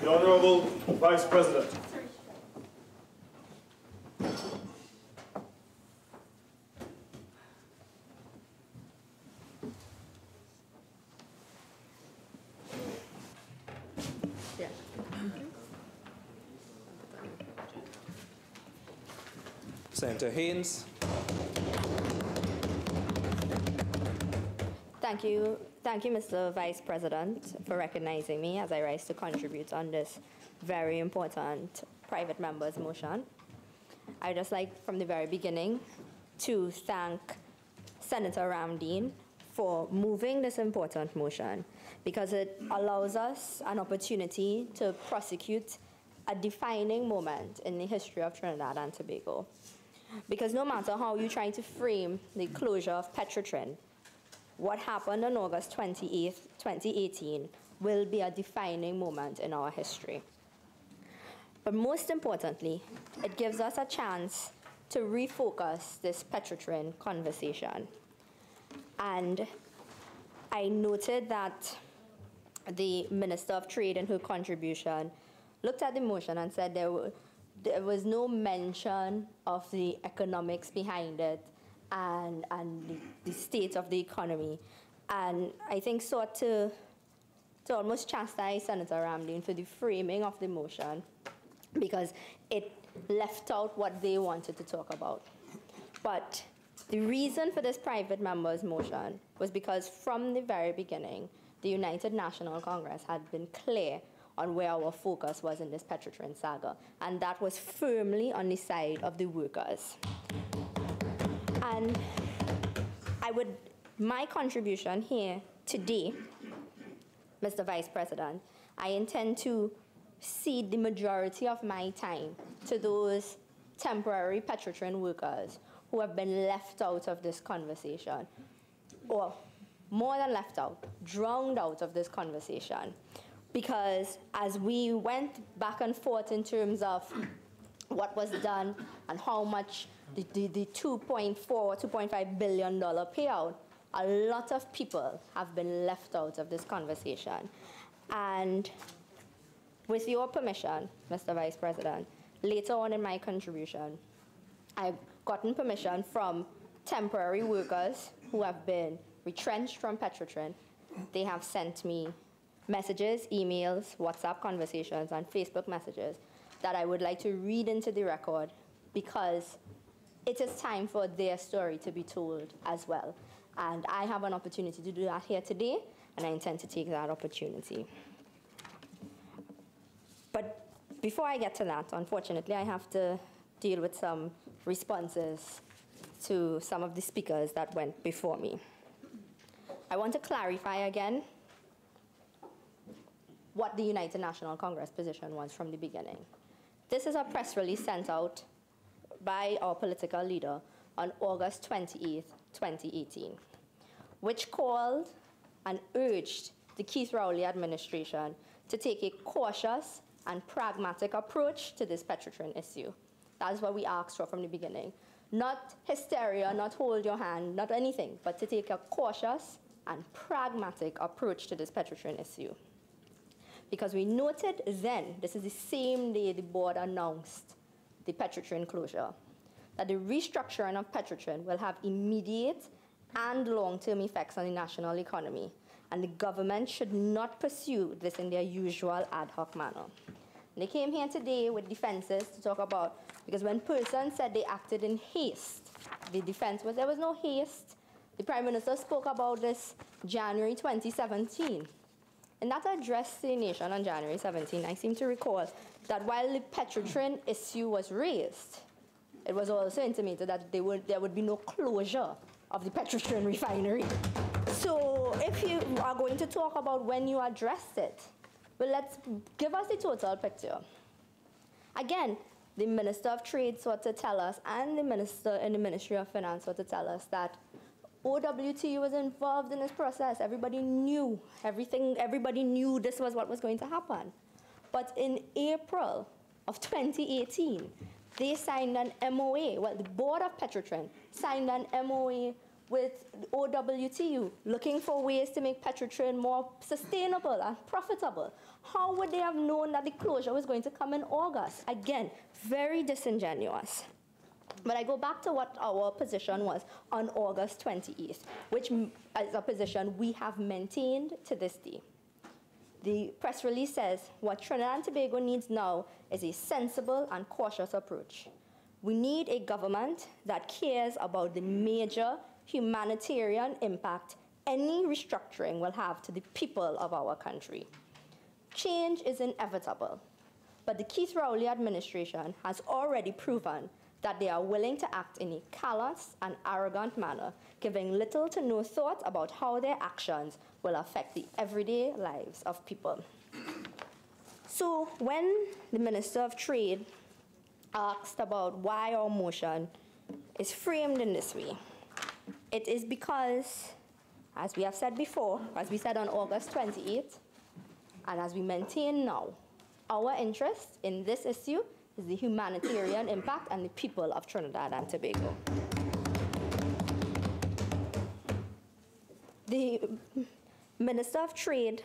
The Honourable Vice President. Senator Haynes. Thank you, Mr. Vice President, for recognizing me as I rise to contribute on this very important private member's motion. I'd just like, from the very beginning, to thank Senator Ramdeen for moving this important motion, because it allows us an opportunity to prosecute a defining moment in the history of Trinidad and Tobago. Because no matter how you try to frame the closure of Petrotrin, what happened on August 28th, 2018 will be a defining moment in our history. But most importantly, it gives us a chance to refocus this Petrotrin conversation. And I noted that the Minister of Trade in her contribution looked at the motion and said there was no mention of the economics behind it and the state of the economy. And I think sought to almost chastise Senator Ramdeen for the framing of the motion, because it left out what they wanted to talk about. But the reason for this private member's motion was because from the very beginning, the United National Congress had been clear on where our focus was in this Petrotrin saga, and that was firmly on the side of the workers. And my contribution here today, Mr. Vice President, I intend to cede the majority of my time to those temporary Petrotrin workers who have been left out of this conversation, or more than left out, drowned out of this conversation. Because as we went back and forth in terms of what was done and how much the $2.4, $2.5 billion payout, a lot of people have been left out of this conversation. And with your permission, Mr. Vice President, later on in my contribution, I've gotten permission from temporary workers who have been retrenched from Petrotrin. They have sent me messages, emails, WhatsApp conversations, and Facebook messages that I would like to read into the record, because it is time for their story to be told as well. And I have an opportunity to do that here today, and I intend to take that opportunity. But before I get to that, unfortunately, I have to deal with some responses to some of the speakers that went before me. I want to clarify again what the United National Congress position was from the beginning. This is a press release sent out by our political leader on August 28th, 2018, which called and urged the Keith Rowley administration to take a cautious and pragmatic approach to this Petrotrin issue. That is what we asked for from the beginning. Not hysteria, not hold your hand, not anything, but to take a cautious and pragmatic approach to this Petrotrin issue. Because we noted then, this is the same day the board announced the Petrotrin closure, that the restructuring of Petrotrin will have immediate and long-term effects on the national economy, and the government should not pursue this in their usual ad hoc manner. And they came here today with defenses to talk about, because when persons said they acted in haste, the defense was there was no haste. The Prime Minister spoke about this January 2017. In that address to the nation on January 17, I seem to recall that while the Petrotrin issue was raised, it was also intimated that there would be no closure of the Petrotrin Refinery. So if you are going to talk about when you addressed it, well, let's give us the total picture. Again, the Minister of Trade sought to tell us, and the Minister in the Ministry of Finance sought to tell us that OWT was involved in this process. Everybody knew everything. Everybody knew this was what was going to happen. But in April of 2018, they signed an MOA. Well, the board of Petrotrin signed an MOA with OWTU looking for ways to make Petrotrin more sustainable and profitable. How would they have known that the closure was going to come in August? Again, very disingenuous. But I go back to what our position was on August 28th, which is a position we have maintained to this day. The press release says what Trinidad and Tobago needs now is a sensible and cautious approach. We need a government that cares about the major humanitarian impact any restructuring will have to the people of our country. Change is inevitable, but the Keith Rowley administration has already proven that they are willing to act in a callous and arrogant manner, giving little to no thought about how their actions will affect the everyday lives of people. So when the Minister of Trade asked about why our motion is framed in this way, it is because, as we have said before, as we said on August 28th, and as we maintain now, our interest in this issue is the humanitarian impact and the people of Trinidad and Tobago. The Minister of Trade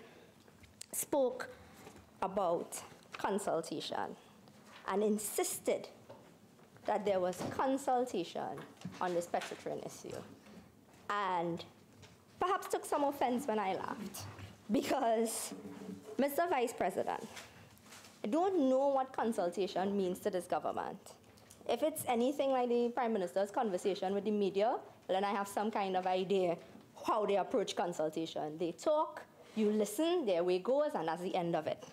spoke about consultation and insisted that there was consultation on this Petrotrin issue. And perhaps took some offense when I laughed, because, Mr. Vice President, I don't know what consultation means to this government. If it's anything like the Prime Minister's conversation with the media, well, then I have some kind of idea how they approach consultation. They talk, you listen, there way goes, and that's the end of it.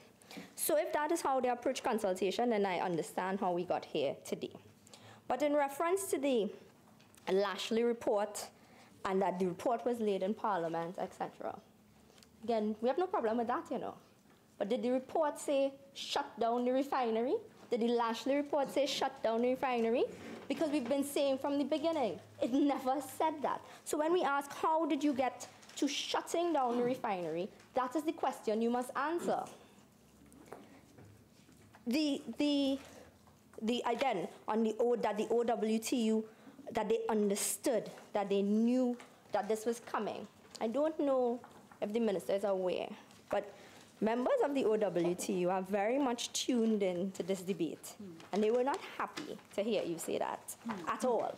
So if that is how they approach consultation, then I understand how we got here today. But in reference to the Lashley report, and that the report was laid in Parliament, etc., again, we have no problem with that, you know. But did the report say shut down the refinery? Did the Lashley report say shut down the refinery? Because we've been saying from the beginning, it never said that. So when we ask how did you get to shutting down the refinery, that is the question you must answer. Again, on the OWTU, that they understood, that they knew that this was coming. I don't know if the minister is aware, but members of the OWTU are very much tuned in to this debate, and they were not happy to hear you say that at all.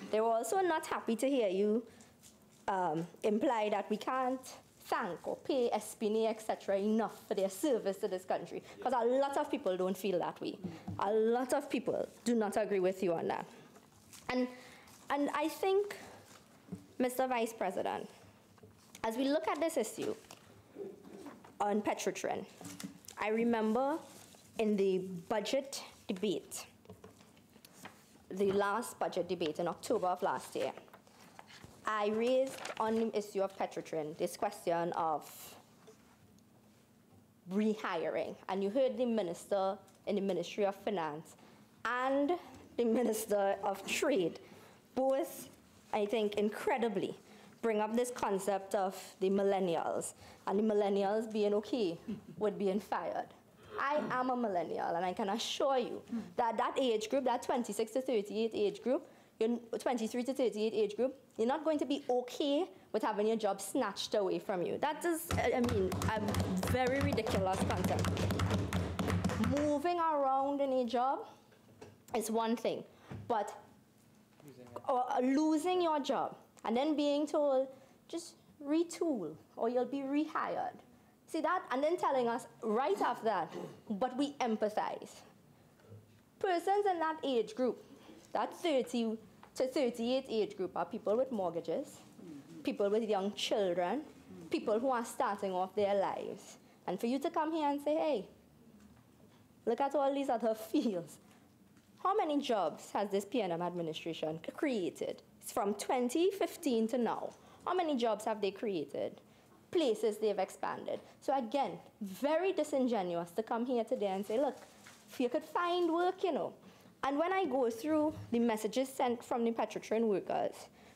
They were also not happy to hear you imply that we can't thank or pay Espine, etc., enough for their service to this country, because a lot of people don't feel that way. A lot of people do not agree with you on that. And I think, Mr. Vice President, as we look at this issue on Petrotrin, I remember in the budget debate, the last budget debate in October of last year, I raised on the issue of Petrotrin this question of rehiring. And you heard the minister in the Ministry of Finance and the Minister of Trade both, I think, incredibly bring up this concept of the millennials, and the millennials being okay with being fired. I am a millennial, and I can assure you that that age group, that 26 to 38 age group, 23 to 38 age group, you're not going to be okay with having your job snatched away from you. That is, I mean, a very ridiculous concept. Moving around in a job is one thing, but losing your job and then being told, just retool or you'll be rehired. See that? And then telling us right after that, but we empathize. Persons in that age group, that 30 to 38 age group, are people with mortgages, people with young children, people who are starting off their lives. And for you to come here and say, hey, look at all these other fields. How many jobs has this PNM administration created from 2015 to now? How many jobs have they created? Places they've expanded. So again, very disingenuous to come here today and say, look, if you could find work, you know. And when I go through the messages sent from the Petrotrin workers,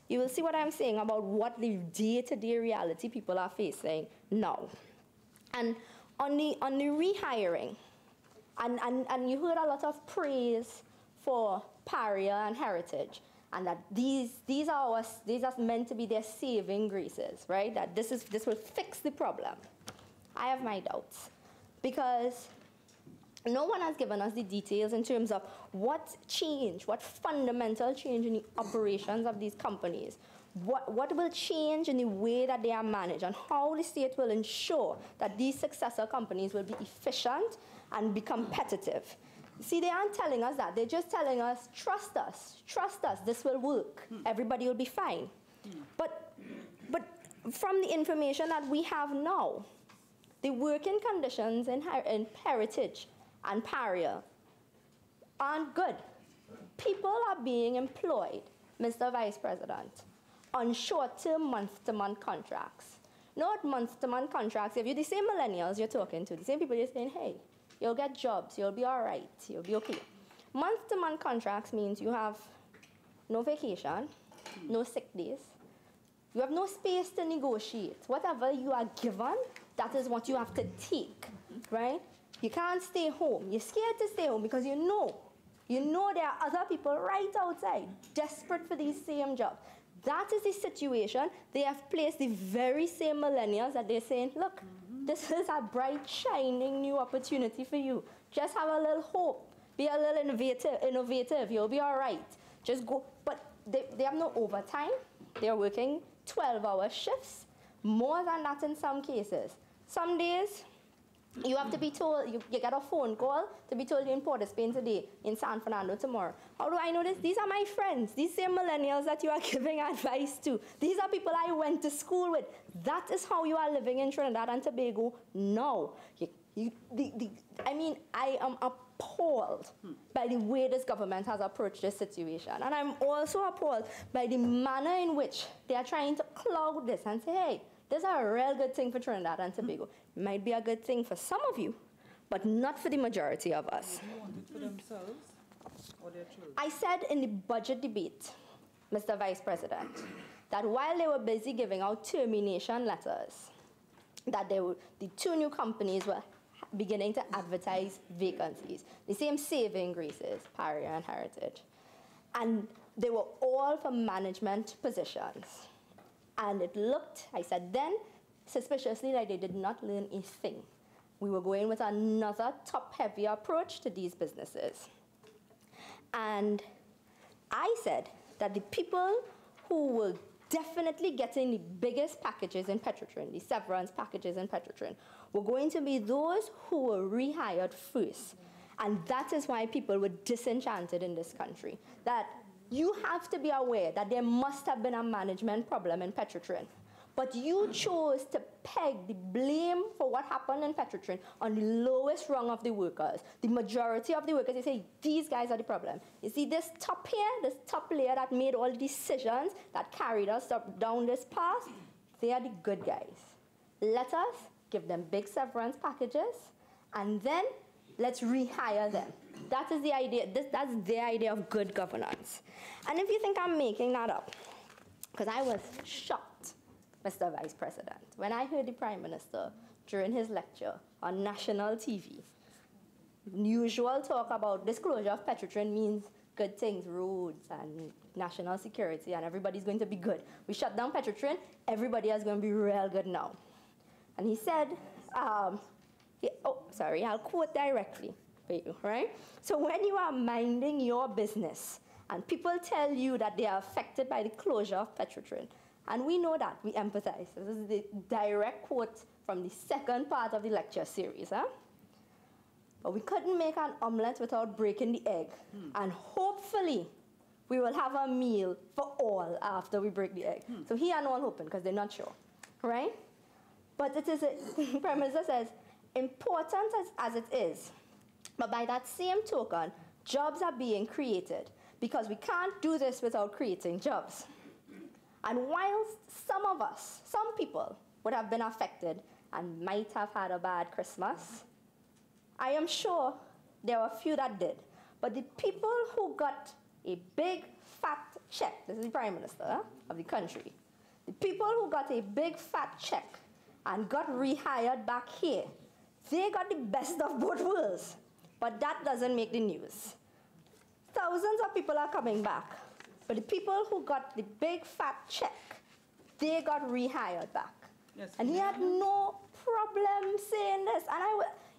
you will see what I'm saying about what the day-to-day reality people are facing now. And on the rehiring, and you heard a lot of praise for Paria and Heritage. and that these are meant to be their saving graces, right? That this will fix the problem. I have my doubts, because no one has given us the details in terms of what fundamental change in the operations of these companies, what will change in the way that they are managed, and how the state will ensure that these successor companies will be efficient and be competitive. See, they aren't telling us that. They're just telling us, trust us, this will work. Everybody will be fine. But from the information that we have now, the working conditions in Heritage and Paria aren't good. People are being employed, Mr. Vice President, on short-term, month-to-month contracts. Not month-to-month contracts. If you're the same millennials you're talking to, the same people you're saying, hey, you'll get jobs, you'll be all right, you'll be okay. Month-to-month contracts means you have no vacation, no sick days. You have no space to negotiate. Whatever you are given, that is what you have to take, right? You can't stay home. You're scared to stay home because you know there are other people right outside desperate for these same jobs. That is the situation. They have placed the very same millennials that they're saying, look, this is a bright, shining new opportunity for you. Just have a little hope. Be a little innovative. You'll be all right. Just go. But they have no overtime. They're working 12-hour shifts, more than that in some cases. Some days, you have to be told, you get a phone call to be told you're in Port of Spain today, in San Fernando tomorrow. How do I know this? These are my friends. These same millennials that you are giving advice to. These are people I went to school with. That is how you are living in Trinidad and Tobago now. I mean, I am appalled by the way this government has approached this situation. And I'm also appalled by the manner in which they are trying to cloud this and say, hey, this is a real good thing for Trinidad and Tobago. It might be a good thing for some of you, but not for the majority of us. Do you want it for themselves or their children? I said in the budget debate, Mr. Vice President, that while they were busy giving out termination letters, that the two new companies were beginning to advertise vacancies, the same saving graces, Paria and Heritage. And they were all for management positions. And it looked, I said then, suspiciously like they did not learn a thing. We were going with another top-heavy approach to these businesses. And I said that the people who were definitely getting the biggest packages in Petrotrin, the severance packages in Petrotrin, were going to be those who were rehired first. And that is why people were disenchanted in this country. That you have to be aware that there must have been a management problem in Petrotrin. But you chose to peg the blame for what happened in Petrotrin on the lowest rung of the workers. The majority of the workers, they say, these guys are the problem. You see this top here, this top layer that made all the decisions that carried us down this path, they are the good guys. Let us give them big severance packages, and then let's rehire them. That is the idea. That's their idea of good governance. And if you think I'm making that up, because I was shocked, Mr. Vice President, when I heard the Prime Minister during his lecture on national TV, usual talk about disclosure of Petrotrin means good things, roads and national security, and everybody's going to be good. We shut down Petrotrin, everybody is going to be real good now. And he said, I'll quote directly for you, right? So when you are minding your business and people tell you that they are affected by the closure of Petrotrin, and we know that, we empathize. This is the direct quote from the second part of the lecture series. Huh? But we couldn't make an omelette without breaking the egg. And hopefully, we will have a meal for all after we break the egg. So he and all hoping, because they're not sure, right? But it is, the Prime Minister says, important as it is, but by that same token, jobs are being created, because we can't do this without creating jobs. And whilst some of us, some people, would have been affected and might have had a bad Christmas, I am sure there were a few that did. But the people who got a big, fat check, this is the Prime Minister of the country, the people who got a big, fat check and got rehired back here, they got the best of both worlds. But that doesn't make the news. Thousands of people are coming back But the people who got the big fat check, they got rehired back. Yes. And he had no problem saying this.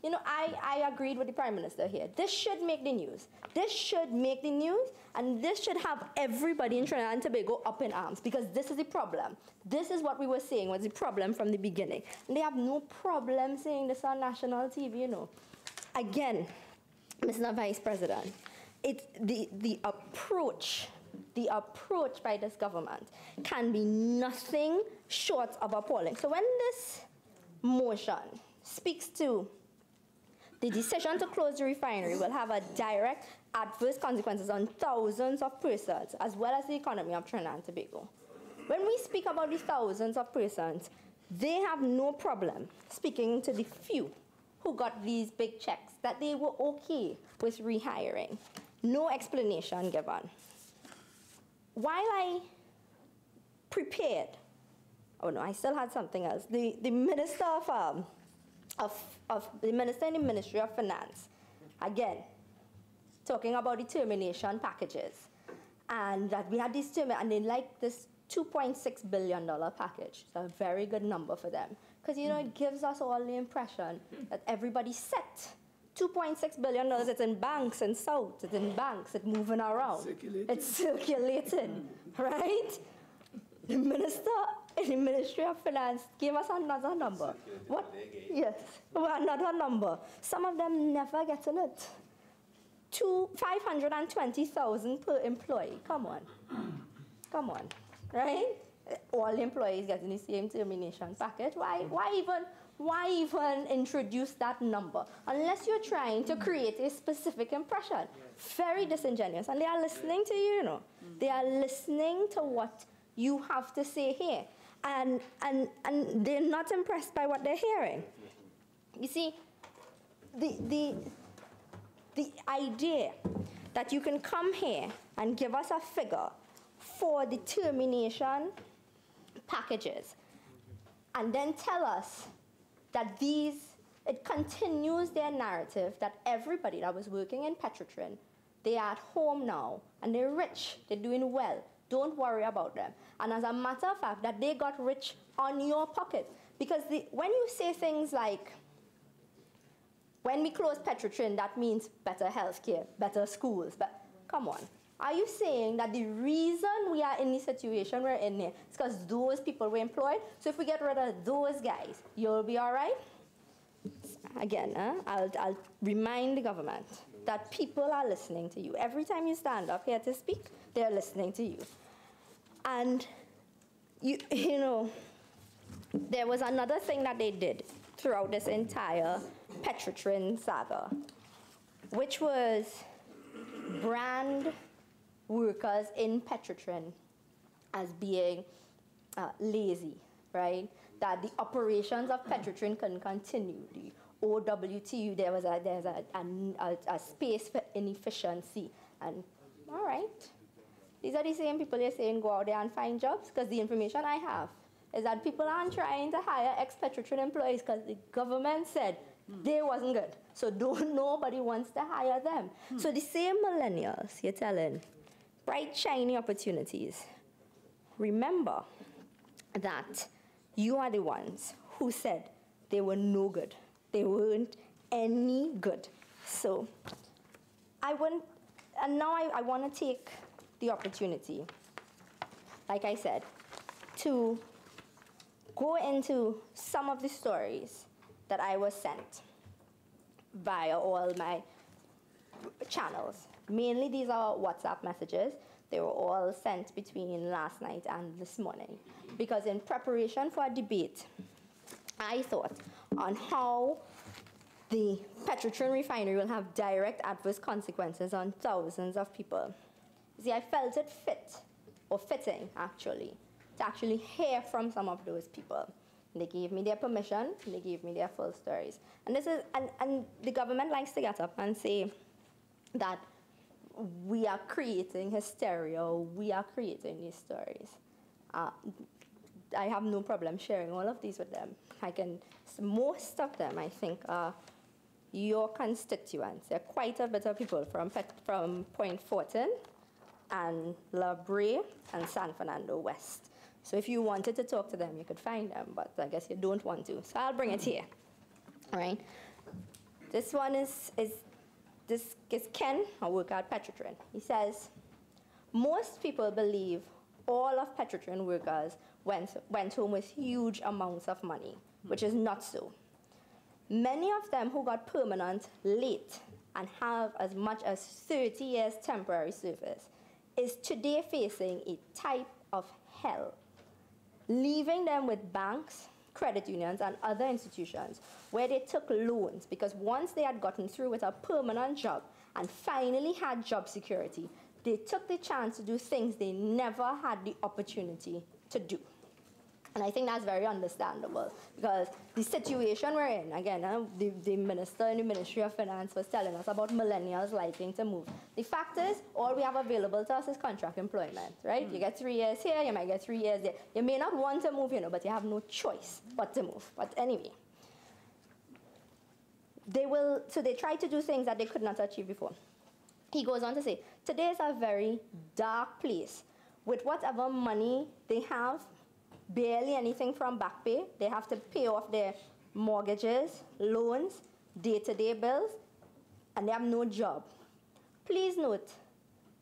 And I agreed with the Prime Minister here. This should make the news. This should make the news, and this should have everybody in Trinidad and Tobago up in arms, because this is the problem. This is what we were saying was the problem from the beginning. And they have no problem saying this on national TV, you know. Again, Mr. Vice President, it's the approach by this government can be nothing short of appalling. So when this motion speaks to the decision to close the refinery will have a direct adverse consequences on thousands of persons, as well as the economy of Trinidad and Tobago. When we speak about the thousands of persons, they have no problem speaking to the few who got these big checks, that they were okay with rehiring. No explanation given. While I prepared, oh no, I still had something else. The Minister the Minister in the Ministry of Finance, again, talking about the termination packages, and that we had this and they like this $2.6 billion package. It's a very good number for them, because it gives us all the impression that everybody's set. $2.6 billion, it's in banks in South, it's in banks, it's moving around. It's circulating, right? The Minister in the Ministry of Finance gave us another number. What? Yes, another number. Some of them never get in it. 520,000 per employee. Come on, right? All employees getting the same termination package. Why even introduce that number? Unless you're trying to create a specific impression. Very disingenuous. And they are listening to you, They are listening to what you have to say here. And they're not impressed by what they're hearing. You see, the idea that you can come here and give us a figure for the termination packages and then tell us that it continues their narrative that everybody that was working in Petrotrin, they are at home now, and they're rich, they're doing well, don't worry about them. And as a matter of fact, that they got rich on your pocket. Because when you say things like, when we close Petrotrin, that means better healthcare, better schools, but come on. Are you saying that the reason we are in the situation we're in here is because those people were employed? So if we get rid of those guys, you'll be all right? Again, I'll remind the government that people are listening to you. Every time you stand up here to speak, they're listening to you. And, there was another thing that they did throughout this entire Petrotrin saga, which was brand workers in Petrotrin as being lazy, right? That the operations of Petrotrin couldn't continue. The OWTU, there's a space for inefficiency. And all right, these are the same people you're saying go out there and find jobs, because the information I have is that people aren't trying to hire ex-Petrotrin employees because the government said they wasn't good. So nobody wants to hire them. So the same millennials you're telling, bright, shiny opportunities. Remember that you are the ones who said they were no good. They weren't any good. So I want to take the opportunity, like I said, to go into some of the stories that I was sent via all my channels. Mainly these are WhatsApp messages. They were all sent between last night and this morning. Because in preparation for a debate, I thought on how the Petrotrin Refinery will have direct adverse consequences on thousands of people. See, I felt it fitting actually, to actually hear from some of those people. They gave me their permission, they gave me their full stories. And the government likes to get up and say that we are creating hysteria, we are creating these stories. I have no problem sharing all of these with them. Most of them, I think, are your constituents. There are quite a bit of people from Point Fortin, and La Brea and San Fernando West. So if you wanted to talk to them, you could find them, but I guess you don't want to. So I'll bring it here, all right? This one is Ken, a worker at Petrotrin. He says, most people believe all of Petrotrin workers went home with huge amounts of money, which is not so. Many of them who got permanent late and have as much as 30 years temporary service is today facing a type of hell, leaving them with banks, credit unions, and other institutions where they took loans because once they had gotten through with a permanent job and finally had job security, they took the chance to do things they never had the opportunity to do. And I think that's very understandable because the situation we're in, again, the minister in the Ministry of Finance was telling us about millennials liking to move. The fact is, all we have available to us is contract employment, right? You get 3 years here, you might get 3 years there. You may not want to move, but you have no choice but to move. But anyway, so they try to do things that they could not achieve before. He goes on to say, today is a very dark place. With whatever money they have, barely anything from back pay. They have to pay off their mortgages, loans, day-to-day bills, and they have no job. Please note,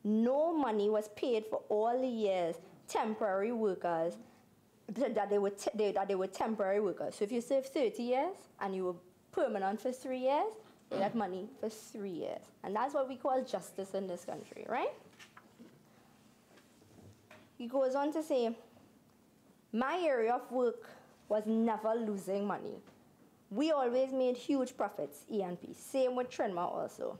no money was paid for all the years temporary workers, that they were temporary workers. So if you serve 30 years and you were permanent for 3 years, they got money for 3 years. And that's what we call justice in this country, right? He goes on to say, my area of work was never losing money. We always made huge profits, E&P. Same with Trinma also.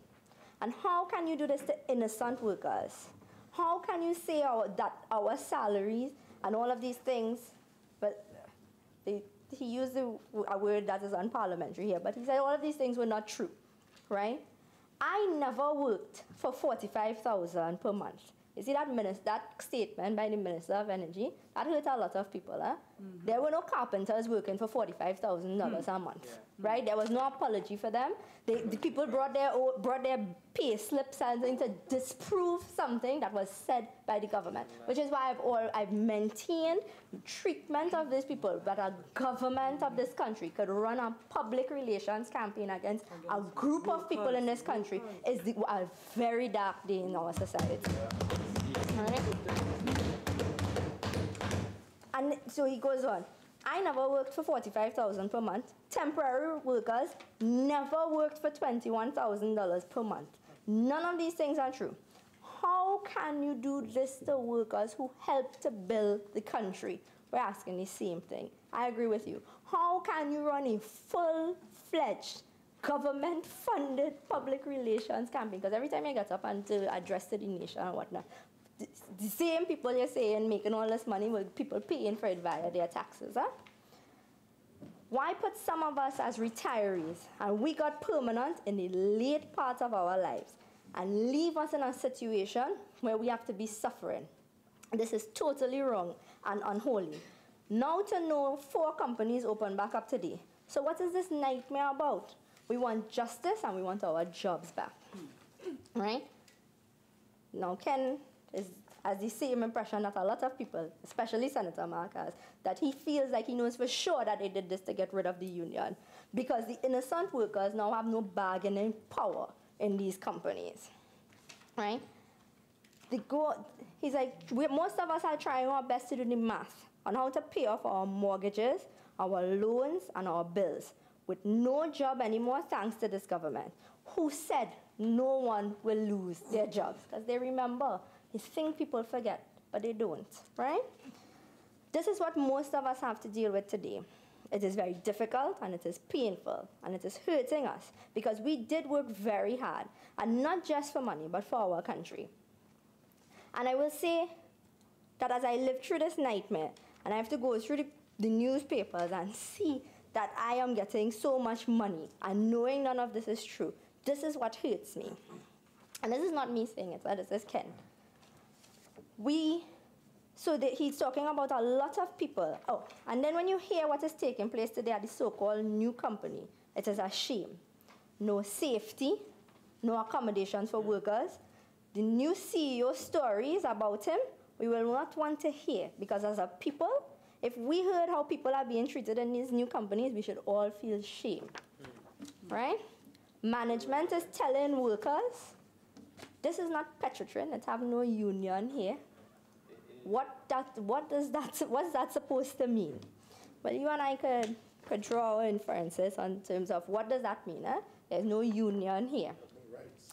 And how can you do this to innocent workers? How can you say that our salaries and all of these things, but he used a word that is unparliamentary here, but he said all of these things were not true, right? I never worked for $45,000 per month. You see that statement by the Minister of Energy, that hurt a lot of people. There were no carpenters working for $45,000 a month, right? There was no apology for them. The people brought their pay slips and to disprove something that was said by the government, which is why I've maintained treatment of these people, that a government of this country could run a public relations campaign against a group of people in this country is a very dark day in our society. All right? And so he goes on. I never worked for $45,000 per month. Temporary workers never worked for $21,000 per month. None of these things are true. How can you do this to workers who help to build the country? We're asking the same thing. I agree with you. How can you run a full-fledged, government-funded public relations campaign? Because every time you get up and to address to the nation and whatnot, the same people you're saying making all this money were people paying for it via their taxes. Why put some of us as retirees and we got permanent in the late part of our lives and leave us in a situation where we have to be suffering? This is totally wrong and unholy. Now to know 4 companies open back up today. So what is this nightmare about? We want justice and we want our jobs back, right? Now Ken has the same impression that a lot of people, especially Senator Mark, has, that he feels like he knows for sure that they did this to get rid of the union because the innocent workers now have no bargaining power in these companies, right? He's like, most of us are trying our best to do the math on how to pay off our mortgages, our loans, and our bills with no job anymore thanks to this government, who said no one will lose their jobs because they remember. You think people forget, but they don't, right? This is what most of us have to deal with today. It is very difficult, and it is painful, and it is hurting us because we did work very hard, and not just for money, but for our country. And I will say that as I live through this nightmare, and I have to go through the newspapers and see that I am getting so much money, and knowing none of this is true, this is what hurts me. And this is not me saying it, this is Ken. He's talking about a lot of people. Oh, and then when you hear what is taking place today at the so-called new company, it is a shame. No safety, no accommodations for workers, the new CEO stories about him, we will not want to hear, because as a people, if we heard how people are being treated in these new companies, we should all feel shame, right? Management is telling workers, this is not Petrotrin, it have no union here. What's that supposed to mean? Well, you and I could draw inferences on terms of what does that mean, eh? There's no union here,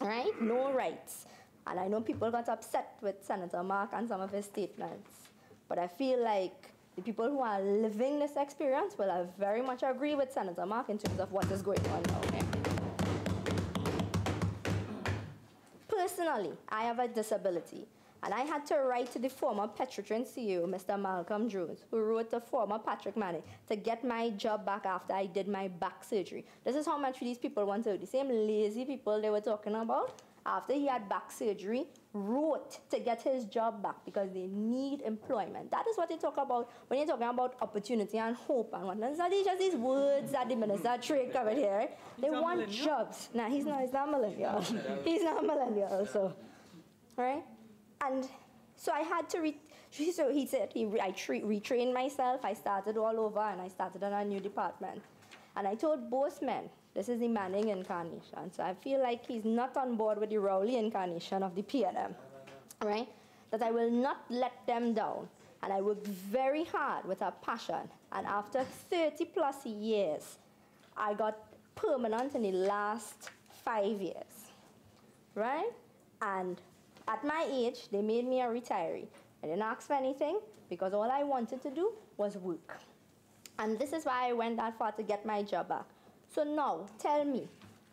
right? No rights. And I know people got upset with Senator Mark and some of his statements, but I feel like the people who are living this experience will very much agree with Senator Mark in terms of what is going on down here. Personally, I have a disability, and I had to write to the former Petrotrin CEO, Mr. Malcolm Jones, who wrote to former Patrick Manning to get my job back after I did my back surgery. This is how much these people want to do. The same lazy people they were talking about, after he had back surgery, wrote to get his job back because they need employment. That is what they talk about when you're talking about opportunity and hope and whatnot. It's just these words that the minister trick over here. They want jobs. Nah, he's not a millennial. He's not a millennial, so, right? And so I had to, so he said, I retrained myself, I started all over, and I started on a new department. And I told both men, this is the Manning incarnation. So I feel like he's not on board with the Rowley incarnation of the PNM, right? That I will not let them down. And I worked very hard with a passion. And after 30 plus years, I got permanent in the last 5 years, right? And at my age, they made me a retiree. I didn't ask for anything because all I wanted to do was work. And this is why I went that far to get my job back. So now, tell me,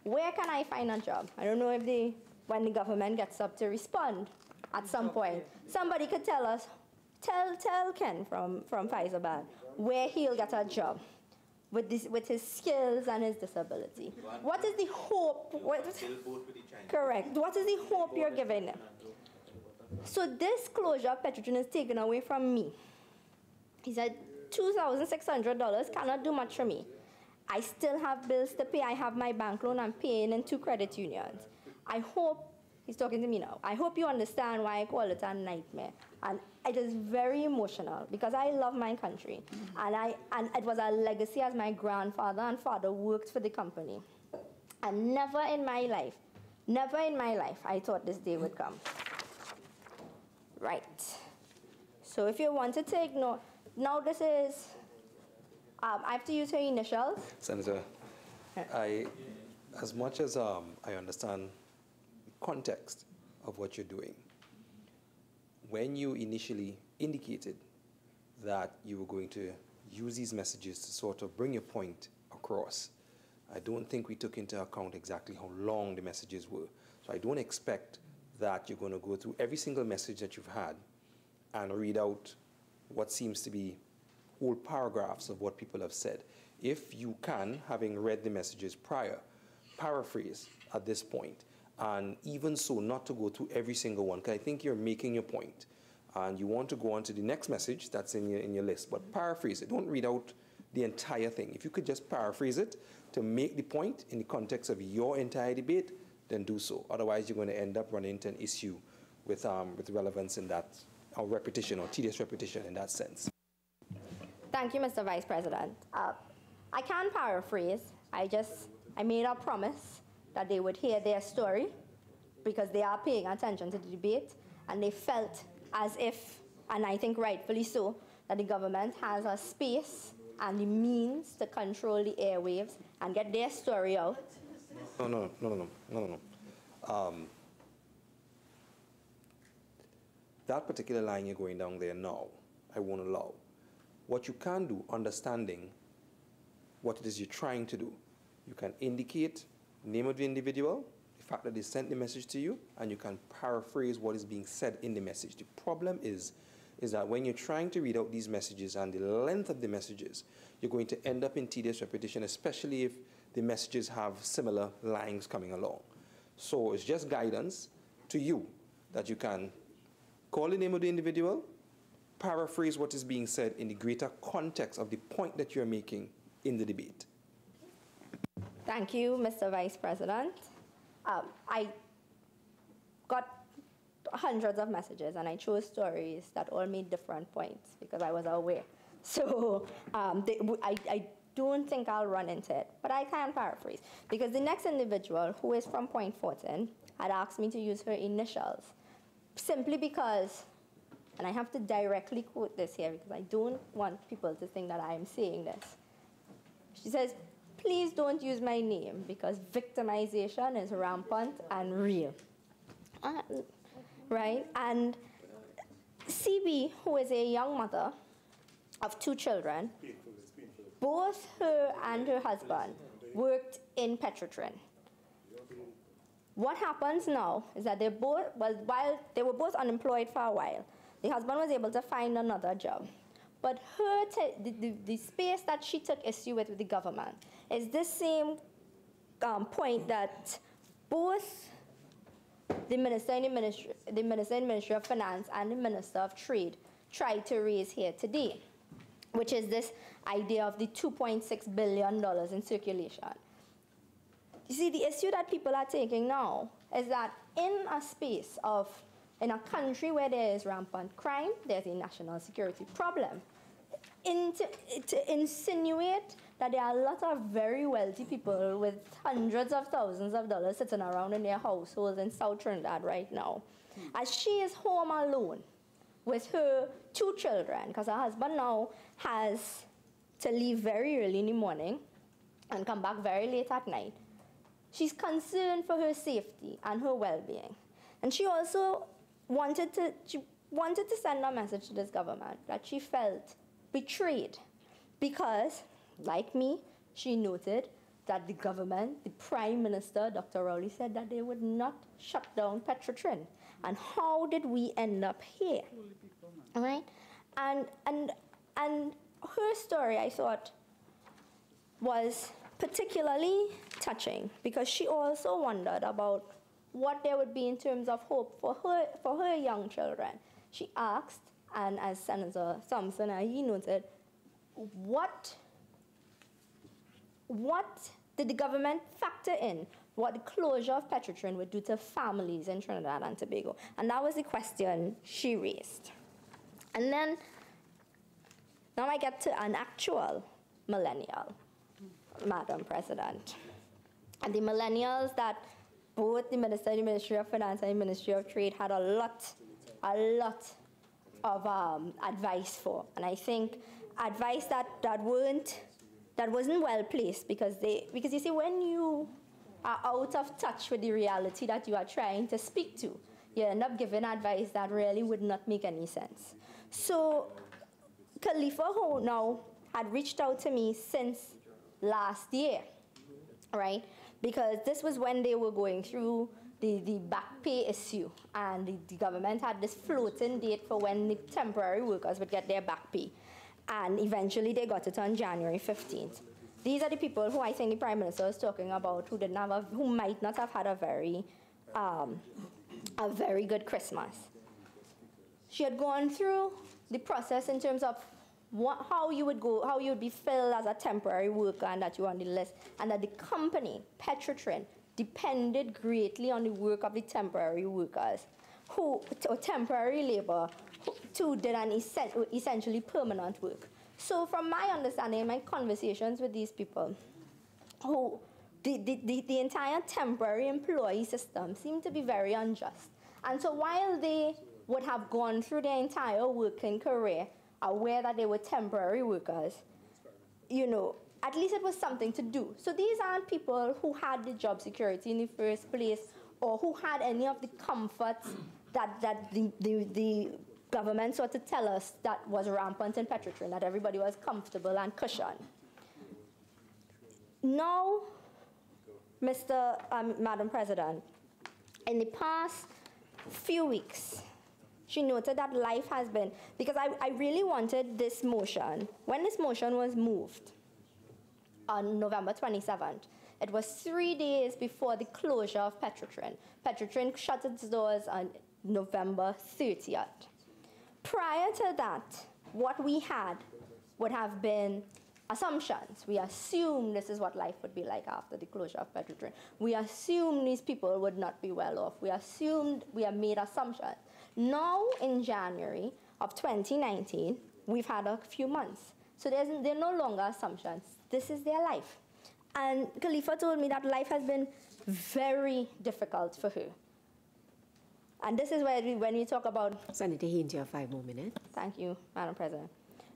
where can I find a job? I don't know if when the government gets up to respond at some point, somebody could tell us, tell Ken from Pfizer where he'll get a job with his skills and his disability. What is the hope? Correct. What is the hope you're giving them? So this closure of Petrotrin is taken away from me. He said, $2,600 cannot do much for me. I still have bills to pay. I have my bank loan. I'm paying in 2 credit unions. I hope, he's talking to me now, I hope you understand why I call it a nightmare. And it is very emotional because I love my country. And it was a legacy as my grandfather and father worked for the company. And never in my life, I thought this day would come. Right. So if you wanted to ignore, now this is, I have to use her initials. Senator, as much as I understand the context of what you're doing, when you initially indicated that you were going to use these messages to sort of bring your point across, I don't think we took into account exactly how long the messages were. So I don't expect that you're going to go through every single message that you've had and read out what seems to be whole paragraphs of what people have said. If you can, having read the messages prior, paraphrase at this point, and even so not to go through every single one, because I think you're making your point, and you want to go on to the next message that's in your list, but paraphrase it. Don't read out the entire thing. If you could just paraphrase it to make the point in the context of your entire debate, then do so. Otherwise, you're going to end up running into an issue with relevance in that, or repetition, or tedious repetition in that sense. Thank you, Mr. Vice President. I can paraphrase. I made a promise that they would hear their story because they are paying attention to the debate, and they felt as if, and I think rightfully so, that the government has a space and the means to control the airwaves and get their story out. No. That particular line you're going down there now, I won't allow. What you can do, understanding what it is you're trying to do, you can indicate the name of the individual, the fact that they sent the message to you, and you can paraphrase what is being said in the message. The problem is that when you're trying to read out these messages and the length of the messages, you're going to end up in tedious repetition, especially if the messages have similar lines coming along. So it's just guidance to you that you can call the name of the individual, paraphrase what is being said in the greater context of the point that you're making in the debate. Thank you, Mr. Vice President. I got hundreds of messages, and I chose stories that all made different points because I was aware. So I don't think I'll run into it, but I can paraphrase. Because the next individual, who is from Point Fortin, had asked me to use her initials, simply because, and I have to directly quote this here because I don't want people to think that I am saying this. She says, please don't use my name because victimization is rampant and real. Right? And CB, who is a young mother of 2 children, both her and her husband worked in Petrotrin. What happens now is that they both, well, while they were both unemployed for a while, the husband was able to find another job. But the space that she took issue with the government is this same point that both the Minister in the Ministry of Finance and the Minister of Trade tried to raise here today, which is this idea of the $2.6 billion in circulation. You see, the issue that people are taking now is that in a space of, in a country where there is rampant crime, there's a national security problem. To insinuate that there are a lot of very wealthy people with hundreds of thousands of dollars sitting around in their households in South Trinidad right now, as she is home alone with her 2 children, because her husband now has to leave very early in the morning and come back very late at night. She's concerned for her safety and her well-being. And she also wanted to send a message to this government that she felt betrayed because, like me, she noted that the government, the Prime Minister, Dr. Rowley, said that they would not shut down Petrotrin. And how did we end up here? All right? And her story, I thought, was particularly touching because she also wondered about what there would be in terms of hope for her young children. She asked, and as Senator Thompson, he noted, what did the government factor in what the closure of Petrotrin would do to families in Trinidad and Tobago? And that was the question she raised. And then, now I get to an actual millennial, Madam President. And the millennials that both the Minister in the Ministry of Finance and the Ministry of Trade had a lot of advice for. And I think advice that wasn't well placed because you see, when you are out of touch with the reality that you are trying to speak to, you end up giving advice that really would not make any sense. So Khalifa, who now had reached out to me since last year, right? Because this was when they were going through the back pay issue, and the government had this floating date for when the temporary workers would get their back pay. And eventually they got it on January 15th. These are the people who I think the Prime Minister was talking about who might not have had a very good Christmas. She had gone through the process in terms of how you would be filled as a temporary worker and that you're on the list, and that the company, Petrotrin, depended greatly on the work of the temporary workers, or temporary labor, who did an essentially permanent work. So from my understanding and my conversations with these people, the entire temporary employee system seemed to be very unjust. And so while they would have gone through their entire working career aware that they were temporary workers, you know, at least it was something to do. So these aren't people who had the job security in the first place or who had any of the comforts that the government sought to tell us that was rampant in Petrotrin, that everybody was comfortable and cushioned. Now, Madam President, in the past few weeks, she noted that life has been, because I really wanted this motion, when this motion was moved on November 27th, it was 3 days before the closure of Petrotrin. Petrotrin shut its doors on November 30th. Prior to that, what we had would have been assumptions. We assume this is what life would be like after the closure of Petrotrin. We assume these people would not be well off. We assumed, we have made assumptions. Now, in January of 2019, we've had a few months. So they're no longer assumptions. This is their life. And Khalifa told me that life has been very difficult for her. And this is where when we talk about... Senator Haynes, you have 5 more minutes. Thank you, Madam President.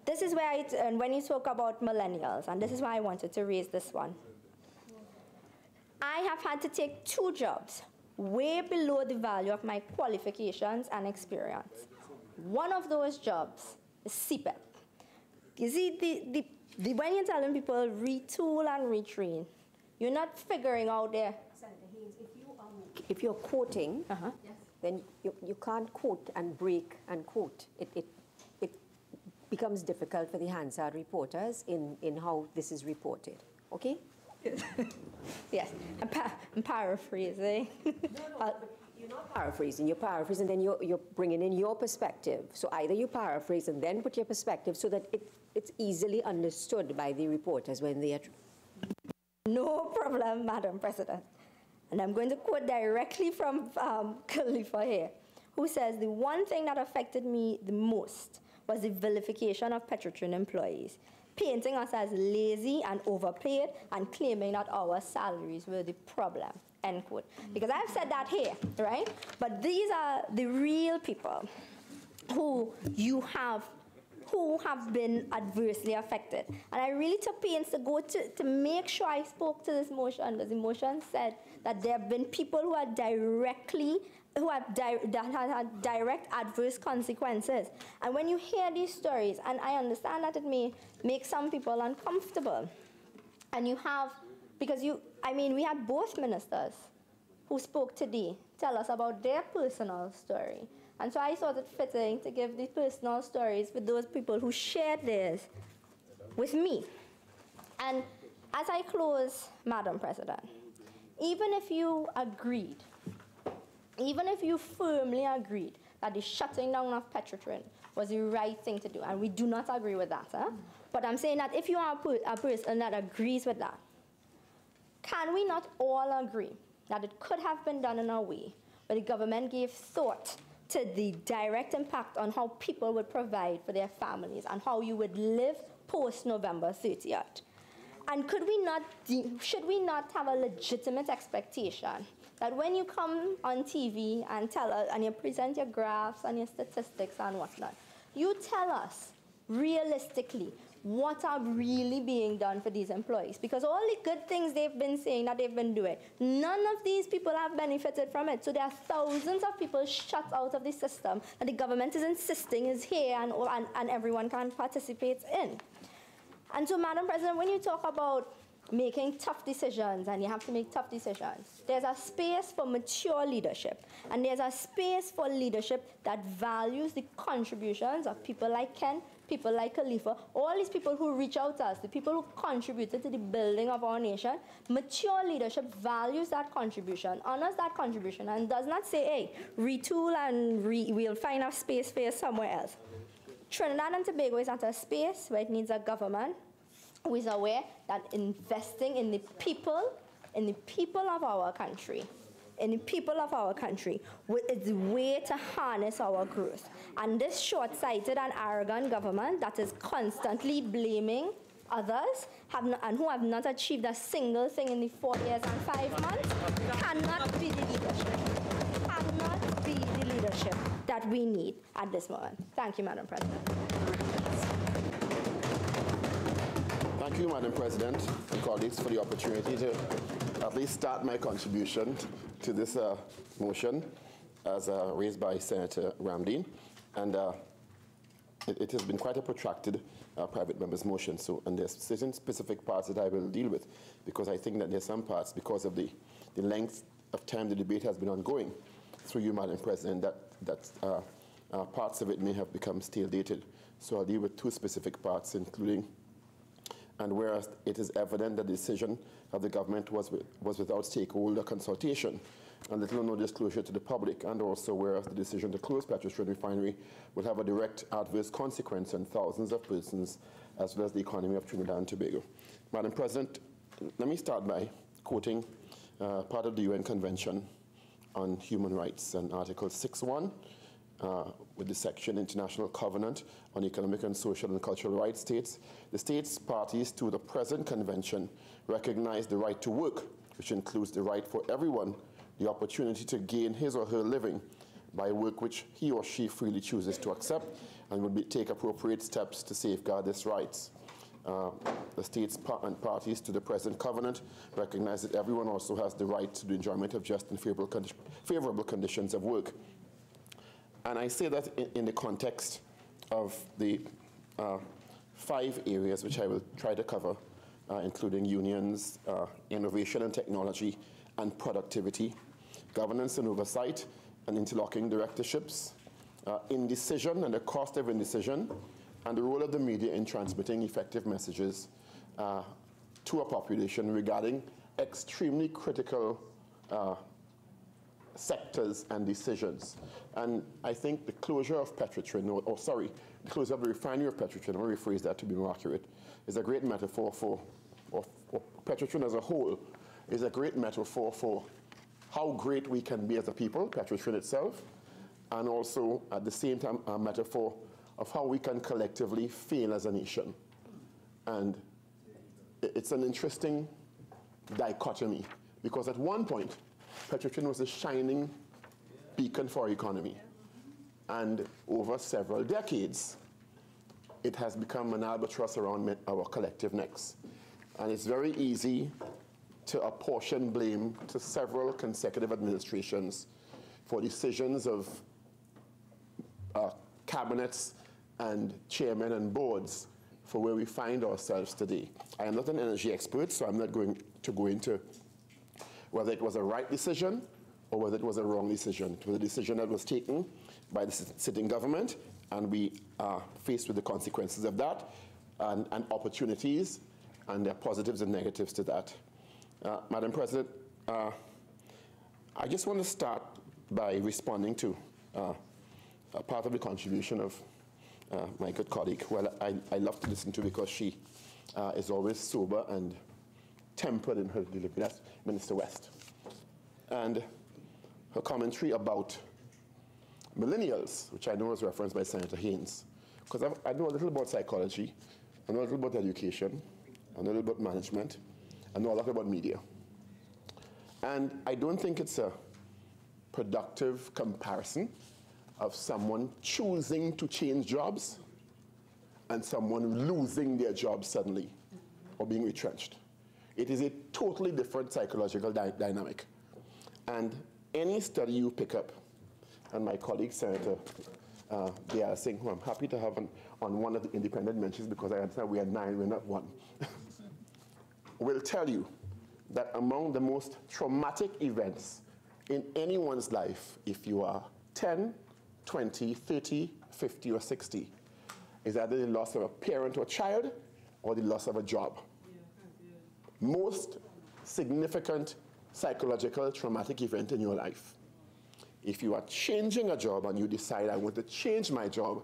This is where, when you talk about millennials, and this is why I wanted to raise this one. I have had to take 2 jobs way below the value of my qualifications and experience. One of those jobs is CPEP. You see, when you're telling people retool and retrain, you're not figuring out there. Senator Haynes, if you're quoting, then you can't quote and break and quote. It becomes difficult for the Hansard reporters in how this is reported. Okay? Yes, I'm paraphrasing. No, you're not paraphrasing. You're paraphrasing, then you're bringing in your perspective. So either you paraphrase and then put your perspective so that it's easily understood by the reporters when they are... No problem, Madam President. And I'm going to quote directly from Khalifa here, who says, the one thing that affected me the most was the vilification of Petrotrin employees, painting us as lazy and overpaid and claiming that our salaries were the problem, end quote. Because I've said that here, right? But these are the real people who have been adversely affected. And I really took pains to go to make sure I spoke to this motion, because the motion said that there have been people who are that had direct adverse consequences. And when you hear these stories, and I understand that it may make some people uncomfortable, and you have, because we had both ministers who spoke today tell us about their personal story. And so I thought it fitting to give the personal stories with those people who shared theirs with me. And as I close, Madam President, even if you agreed, even if you firmly agreed that the shutting down of Petrotrin was the right thing to do, and we do not agree with that, but I'm saying that if you are a person that agrees with that, can we not all agree that it could have been done in a way where the government gave thought to the direct impact on how people would provide for their families and how you would live post-November 30th? And should we not have a legitimate expectation that when you come on TV and tell us, and you present your graphs and your statistics and whatnot, you tell us realistically what are really being done for these employees? Because all the good things they've been saying that they've been doing, none of these people have benefited from it. So there are thousands of people shut out of the system that the government is insisting is here and everyone can participate in. And so, Madam President, when you talk about making tough decisions, and you have to make tough decisions, there's a space for mature leadership, and there's a space for leadership that values the contributions of people like Ken, people like Khalifa, all these people who reach out to us, the people who contributed to the building of our nation. Mature leadership values that contribution, honors that contribution, and does not say, hey, retool and we'll find a space for you somewhere else. Trinidad and Tobago is at a space where it needs a government who is aware that investing in the people of our country, is the way to harness our growth. And this short-sighted and arrogant government that is constantly blaming others and who have not achieved a single thing in the 4 years and 5 months cannot be the leadership that we need at this moment. Thank you, Madam President. Thank you, Madam President and colleagues, for the opportunity to at least start my contribution to this motion as raised by Senator Ramdeen. And it has been quite a protracted private member's motion. So, and there's certain specific parts that I will deal with, because I think that there's some parts, because of the length of time the debate has been ongoing, through you, Madam President, that parts of it may have become stale dated. So I'll deal with 2 specific parts, including, and whereas it is evident that the decision of the government was without stakeholder consultation, and little or no disclosure to the public, and also whereas the decision to close Petrotrin Refinery will have a direct adverse consequence on thousands of persons as well as the economy of Trinidad and Tobago. Madam President, let me start by quoting part of the UN Convention on Human Rights and Article 6.1 with the section International Covenant on Economic and Social and Cultural Rights states, the states parties to the present convention recognize the right to work, which includes the right for everyone the opportunity to gain his or her living by work which he or she freely chooses to accept, and will take appropriate steps to safeguard these rights. The states and parties to the present covenant recognize that everyone also has the right to the enjoyment of just and favorable conditions of work. And I say that in the context of the 5 areas which I will try to cover, including unions, innovation and technology, and productivity, governance and oversight, and interlocking directorships, indecision and the cost of indecision, and the role of the media in transmitting effective messages to a population regarding extremely critical sectors and decisions. And I think the closure of Petrotrin, the closure of the refinery of Petrotrin, I'll rephrase that to be more accurate, is a great metaphor for, or Petrotrin as a whole, is a great metaphor for how great we can be as a people, Petrotrin itself, and also at the same time a metaphor of how we can collectively fail as a nation. And it's an interesting dichotomy, because at one point, Petrotrin was a shining beacon for our economy. And over several decades, it has become an albatross around our collective necks. And it's very easy to apportion blame to several consecutive administrations for decisions of cabinets and chairmen and boards for where we find ourselves today. I am not an energy expert, so I'm not going to go into whether it was a right decision or whether it was a wrong decision. It was a decision that was taken by the sitting government, and we are faced with the consequences of that, and opportunities, and there are positives and negatives to that. Madam President, I just want to start by responding to a part of the contribution of my good colleague, who I love to listen to because she is always sober and tempered in her delivery. That's Minister West. And her commentary about millennials, which I know was referenced by Senator Haynes, because I know a little about psychology, I know a little about education, I know a little about management, I know a lot about media. And I don't think it's a productive comparison of someone choosing to change jobs and someone losing their job suddenly or being retrenched. It is a totally different psychological dynamic. And any study you pick up, and my colleague Senator Singh, who I'm happy to have on one of the independent benches because I understand we are 9, we're not 1, will tell you that among the most traumatic events in anyone's life, if you are 10, 20, 30, 50, or 60, is either the loss of a parent or child or the loss of a job. Most significant psychological traumatic event in your life. If you are changing a job and you decide, I want to change my job,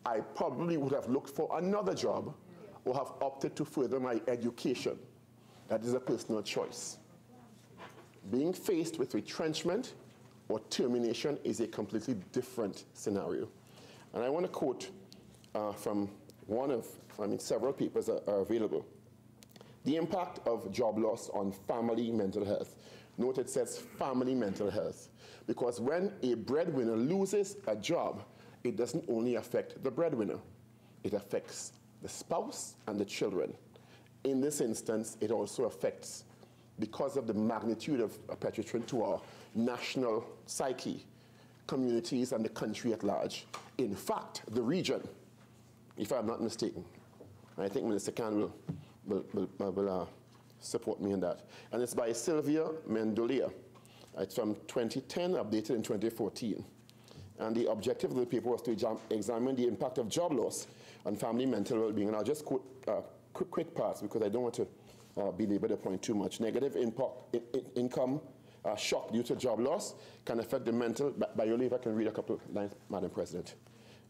I probably would have looked for another job or have opted to further my education. That is a personal choice. Being faced with retrenchment or termination is a completely different scenario. And I want to quote from several papers that are available. The impact of job loss on family mental health. Note it says family mental health, because when a breadwinner loses a job, it doesn't only affect the breadwinner, it affects the spouse and the children. In this instance, it also affects, because of the magnitude of Petrotrin to our national psyche, communities and the country at large. In fact, the region, if I'm not mistaken. I think Minister Khan will support me in that. And it's by Sylvia Mendolia. It's from 2010, updated in 2014. And the objective of the paper was to examine the impact of job loss on family mental well-being. And I'll just quote quick parts because I don't want to belabor the point too much. Negative income shock due to job loss can affect the mental, by your leave I can read a couple of lines, Madam President.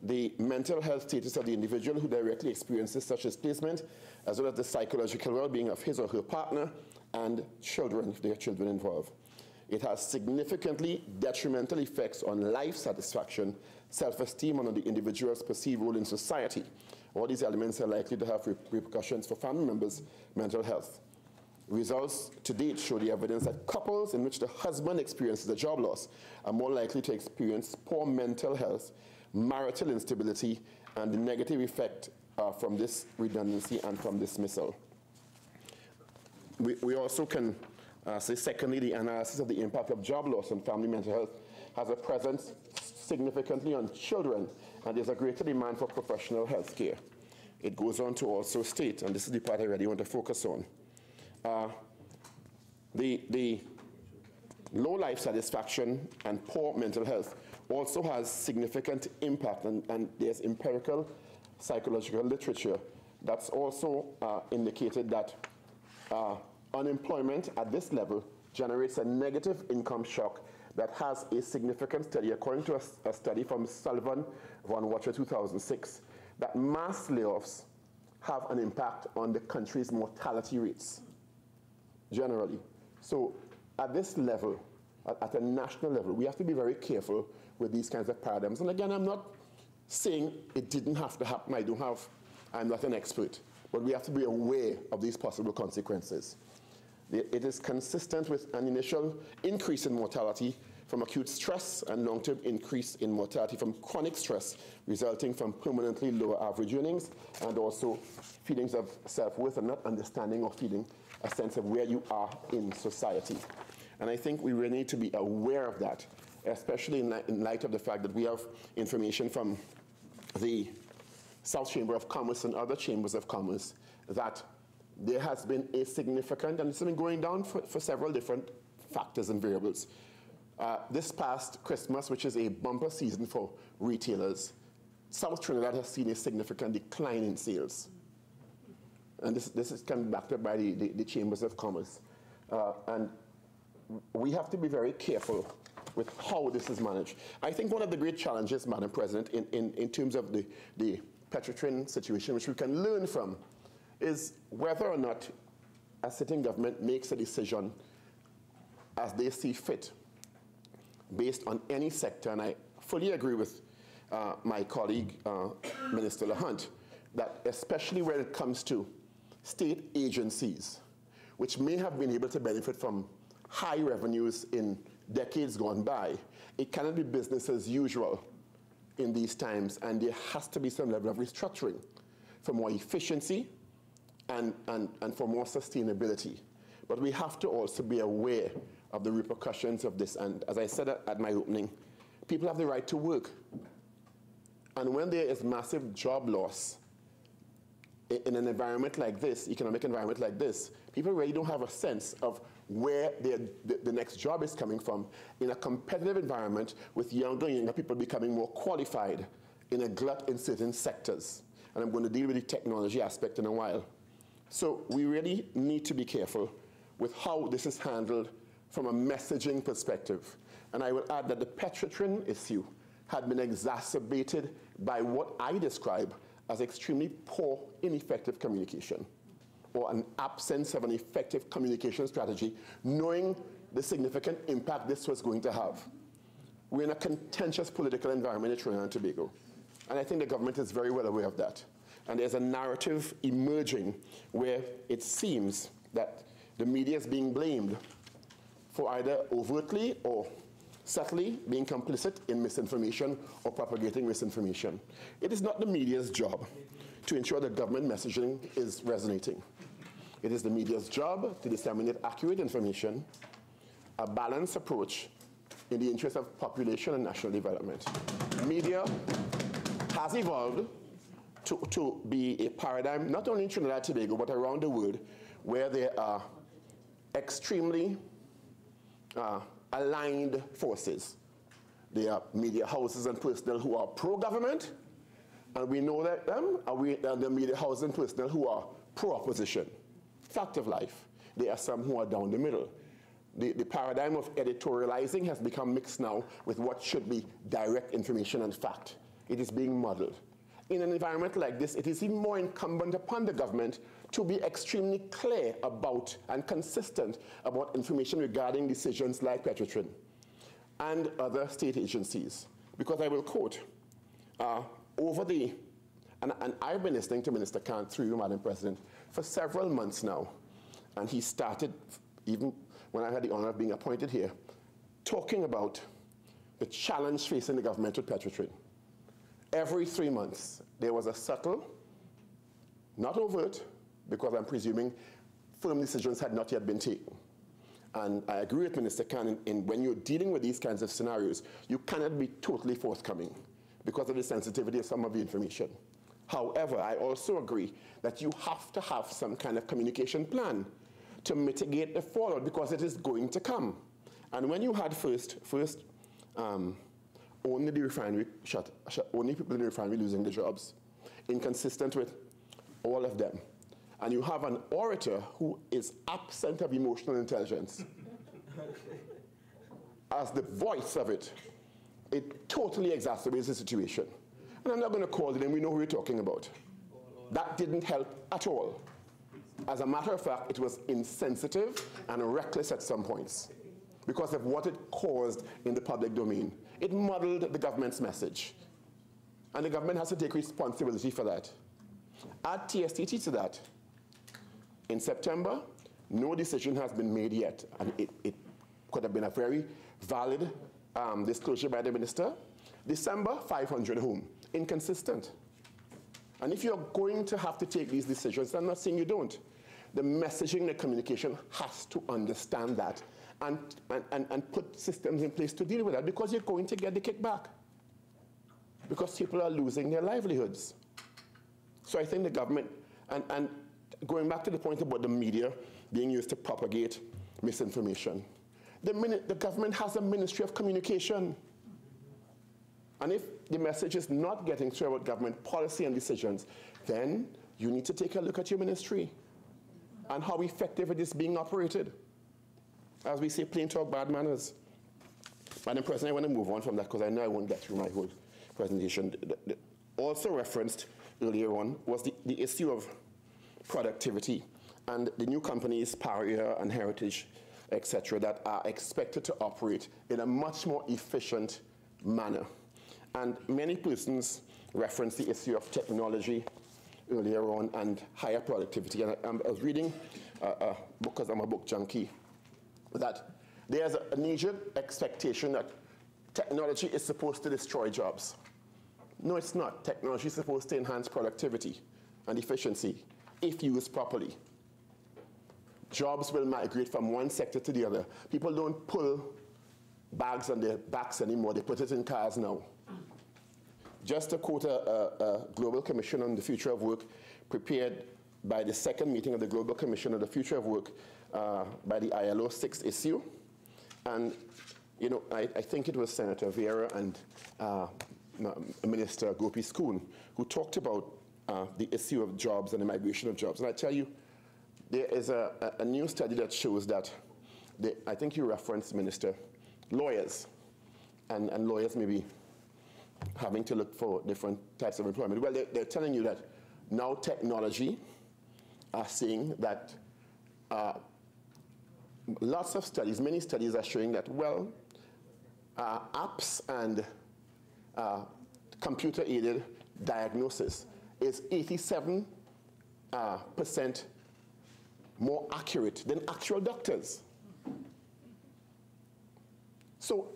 The mental health status of the individual who directly experiences such displacement, as well as the psychological well-being of his or her partner and children, if there are children involved. It has significantly detrimental effects on life satisfaction, self-esteem, and on the individual's perceived role in society. All these elements are likely to have repercussions for family members' mental health. Results to date show the evidence that couples in which the husband experiences a job loss are more likely to experience poor mental health, marital instability, and the negative effect from this redundancy and from dismissal. We also can say, secondly, the analysis of the impact of job loss on family mental health has a presence significantly on children, and there's a greater demand for professional health care. It goes on to also state, and this is the part I really want to focus on, the low life satisfaction and poor mental health also has significant impact, and there's empirical psychological literature that's also indicated that unemployment at this level generates a negative income shock that has a significant study, according to a study from Sullivan von Watcher 2006, that mass layoffs have an impact on the country's mortality rates, generally. So at this level, at a national level, we have to be very careful with these kinds of paradigms. And again, I'm not saying it didn't have to happen. I'm not an expert. But we have to be aware of these possible consequences. It is consistent with an initial increase in mortality from acute stress and long-term increase in mortality from chronic stress resulting from permanently lower average earnings and also feelings of self-worth and not understanding or feeling a sense of where you are in society. And I think we really need to be aware of that, especially in light of the fact that we have information from the South Chamber of Commerce and other chambers of commerce that there has been a significant, and it's been going down for several different factors and variables. This past Christmas, which is a bumper season for retailers, South Trinidad has seen a significant decline in sales. And this is kind of backed up by the chambers of commerce. And we have to be very careful with how this is managed. I think one of the great challenges, Madam President, in terms of the Petrotrin situation, which we can learn from, is whether or not a sitting government makes a decision as they see fit based on any sector. And I fully agree with my colleague, Minister LaHunt, that especially when it comes to state agencies, which may have been able to benefit from high revenues in decades gone by, it cannot be business as usual in these times, and there has to be some level of restructuring for more efficiency and for more sustainability. But we have to also be aware of the repercussions of this. And as I said at my opening, people have the right to work. And when there is massive job loss in an environment like this, economic environment like this, people really don't have a sense of where the next job is coming from in a competitive environment with younger and younger people becoming more qualified in a glut in certain sectors. And I'm going to deal with the technology aspect in a while. So we really need to be careful with how this is handled from a messaging perspective. And I will add that the Petrotrin issue had been exacerbated by what I describe as extremely poor, ineffective communication, or an absence of an effective communication strategy, knowing the significant impact this was going to have. We're in a contentious political environment in Trinidad and Tobago, and I think the government is very well aware of that. And there's a narrative emerging where it seems that the media is being blamed for either overtly or subtly being complicit in misinformation or propagating misinformation. It is not the media's job to ensure that government messaging is resonating. It is the media's job to disseminate accurate information, a balanced approach in the interest of population and national development. Media has evolved to be a paradigm, not only in Trinidad and Tobago, but around the world, where there are extremely aligned forces. There are media houses and personnel who are pro-government, and we know that the media houses and personnel who are pro-opposition. Fact of life. There are some who are down the middle. The paradigm of editorializing has become mixed now with what should be direct information and fact. It is being muddled. In an environment like this, it is even more incumbent upon the government to be extremely clear about and consistent about information regarding decisions like Petrotrin and other state agencies. Because I will quote, and I've been listening to Minister Khan through you, Madam President, for several months now. And he started, even when I had the honor of being appointed here, talking about the challenge facing the government with Petrotrin. Every 3 months, there was a subtle, not overt, because I'm presuming firm decisions had not yet been taken. And I agree with Minister Khan in when you're dealing with these kinds of scenarios, you cannot be totally forthcoming because of the sensitivity of some of the information. However, I also agree that you have to have some kind of communication plan to mitigate the fallout because it is going to come. And when you had first only the refinery only people in the refinery losing their jobs, inconsistent with all of them, and you have an orator who is absent of emotional intelligence as the voice of it, it totally exacerbates the situation. And I'm not going to call the name, we know who we're talking about. That didn't help at all. As a matter of fact, it was insensitive and reckless at some points because of what it caused in the public domain. It muddled the government's message. And the government has to take responsibility for that. Add TSTT to that. In September, no decision has been made yet. And it could have been a very valid disclosure by the minister. December, 500 home. Inconsistent. And if you're going to have to take these decisions, I'm not saying you don't. The messaging, the communication has to understand that and put systems in place to deal with that because you're going to get the kickback. Because people are losing their livelihoods. So I think the government, and going back to the point about the media being used to propagate misinformation, the government has a Ministry of Communication. And if the message is not getting through about government policy and decisions, then you need to take a look at your ministry and how effective it is being operated. As we say, plain talk, bad manners. Madam President, I want to move on from that because I know I won't get through my whole presentation. Also referenced earlier on was the issue of productivity and the new companies, ParlView and Heritage, etc., that are expected to operate in a much more efficient manner. And many persons referenced the issue of technology earlier on and higher productivity. And I was reading a book, because I'm a book junkie, that there's a knee-jerk expectation that technology is supposed to destroy jobs. No, it's not. Technology is supposed to enhance productivity and efficiency if used properly. Jobs will migrate from one sector to the other. People don't pull bags on their backs anymore. They put it in cars now. Just to quote a Global Commission on the Future of Work prepared by the second meeting of the Global Commission on the Future of Work by the ILO 6th issue. And, you know, I think it was Senator Vera and Minister Gopi Schoon who talked about the issue of jobs and the migration of jobs. And I tell you, there is a new study that shows that, I think you referenced, Minister, lawyers, and lawyers may be having to look for different types of employment. Well, they're telling you that now technology are saying that lots of studies, many studies are showing that, well, apps and computer-aided diagnosis is 87% more accurate than actual doctors. So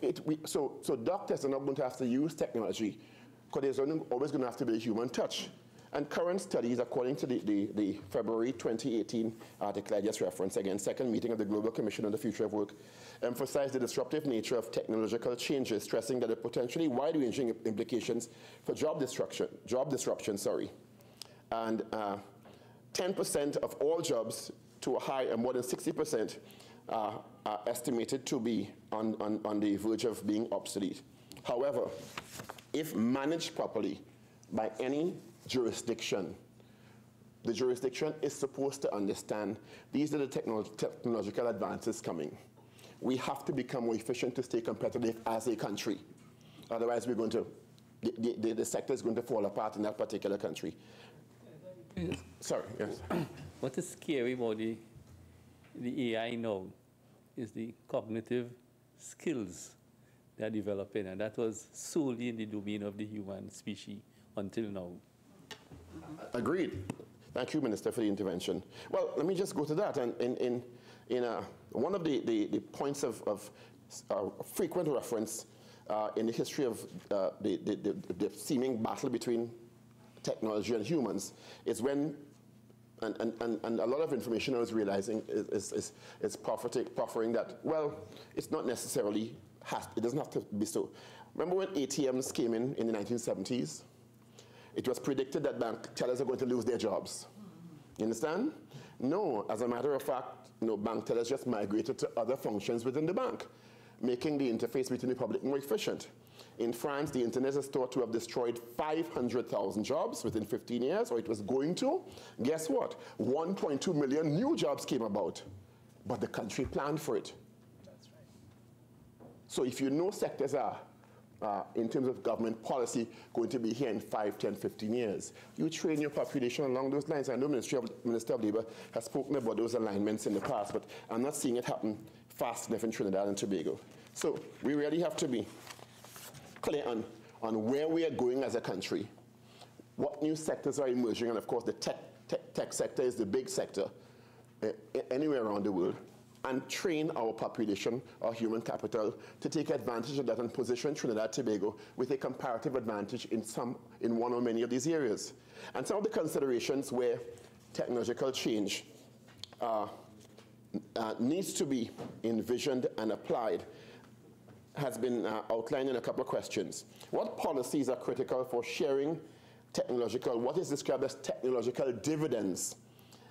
doctors are not going to have to use technology because there's always going to have to be a human touch. And current studies, according to the February 2018 article I just referenced, again, second meeting of the Global Commission on the Future of Work, emphasize the disruptive nature of technological changes, stressing that the potentially wide-ranging implications for job disruption. And 10% of all jobs to a high and more than 60% are estimated to be on the verge of being obsolete. However, if managed properly by any jurisdiction, the jurisdiction is supposed to understand these are the technological advances coming. we have to become more efficient to stay competitive as a country. Otherwise, we're going to, the sector is going to fall apart in that particular country. Sorry, yes. What is scary about the AI now is the cognitive skills they are developing, and that was solely in the domain of the human species until now. Agreed. Thank you, Minister, for the intervention. Well, let me just go to that. And one of the points of frequent reference in the history of the seeming battle between technology and humans is when, and a lot of information I was realizing is proffering that, well, it's not necessarily, it doesn't have to be so. Remember when ATMs came in the 1970s? It was predicted that bank tellers are going to lose their jobs. You understand? No, as a matter of fact, bank tellers just migrated to other functions within the bank, making the interface between the public more efficient. In France, the internet is thought to have destroyed 500,000 jobs within 15 years, or it was going to. Guess what? 1.2 million new jobs came about, but the country planned for it. That's right. So if you know sectors are, in terms of government policy, going to be here in 5, 10, 15 years, you train your population along those lines. I know Minister of Labour has spoken about those alignments in the past, but I'm not seeing it happen fast enough in Trinidad and Tobago. So we really have to be clear on where we are going as a country, what new sectors are emerging, and of course the tech sector is the big sector anywhere around the world, and train our population, our human capital, to take advantage of that and position Trinidad and Tobago with a comparative advantage in one or many of these areas. And some of the considerations where technological change needs to be envisioned and applied has been outlined in a couple of questions. What policies are critical for sharing what is described as technological dividends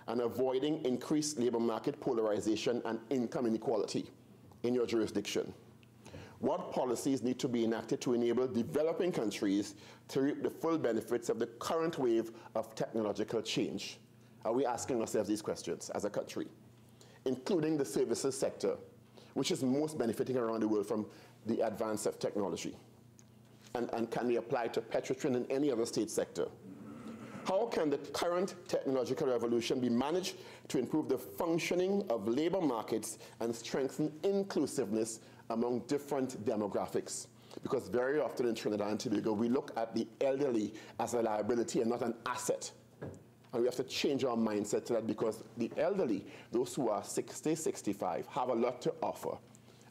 and avoiding increased labor market polarization and income inequality in your jurisdiction? What policies need to be enacted to enable developing countries to reap the full benefits of the current wave of technological change? Are we asking ourselves these questions as a country? Including the services sector, which is most benefiting around the world from the advance of technology. And can be applied to Petrotrin and any other state sector. How can the current technological revolution be managed to improve the functioning of labor markets and strengthen inclusiveness among different demographics? Because very often in Trinidad and Tobago, we look at the elderly as a liability and not an asset. And we have to change our mindset to that, because the elderly, those who are 60, 65, have a lot to offer.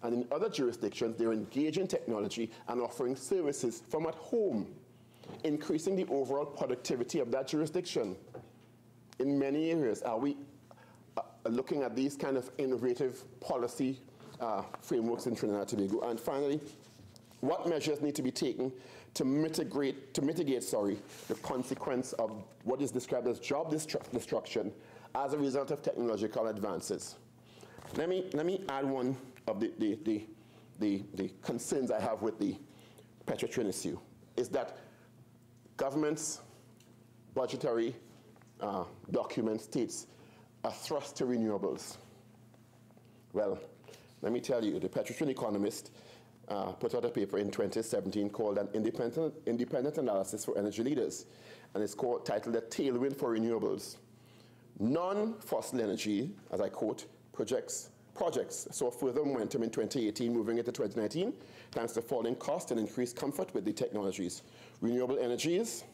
And in other jurisdictions, they're engaged in technology and offering services from at home, increasing the overall productivity of that jurisdiction. In many areas, are we looking at these kind of innovative policy frameworks in Trinidad and Tobago? And finally, what measures need to be taken to mitigate the consequence of what is described as job destruction as a result of technological advances? Let me add one of the concerns I have with the Petrotrin issue, is that government's budgetary document states a thrust to renewables. Well, let me tell you, the Petrotrin Economist put out a paper in 2017 called An Independent Analysis for Energy Leaders, and it's titled A Tailwind for Renewables. Non-fossil energy, as I quote, projects saw further momentum in 2018, moving into 2019, thanks to falling cost and increased comfort with the technologies. Renewable energies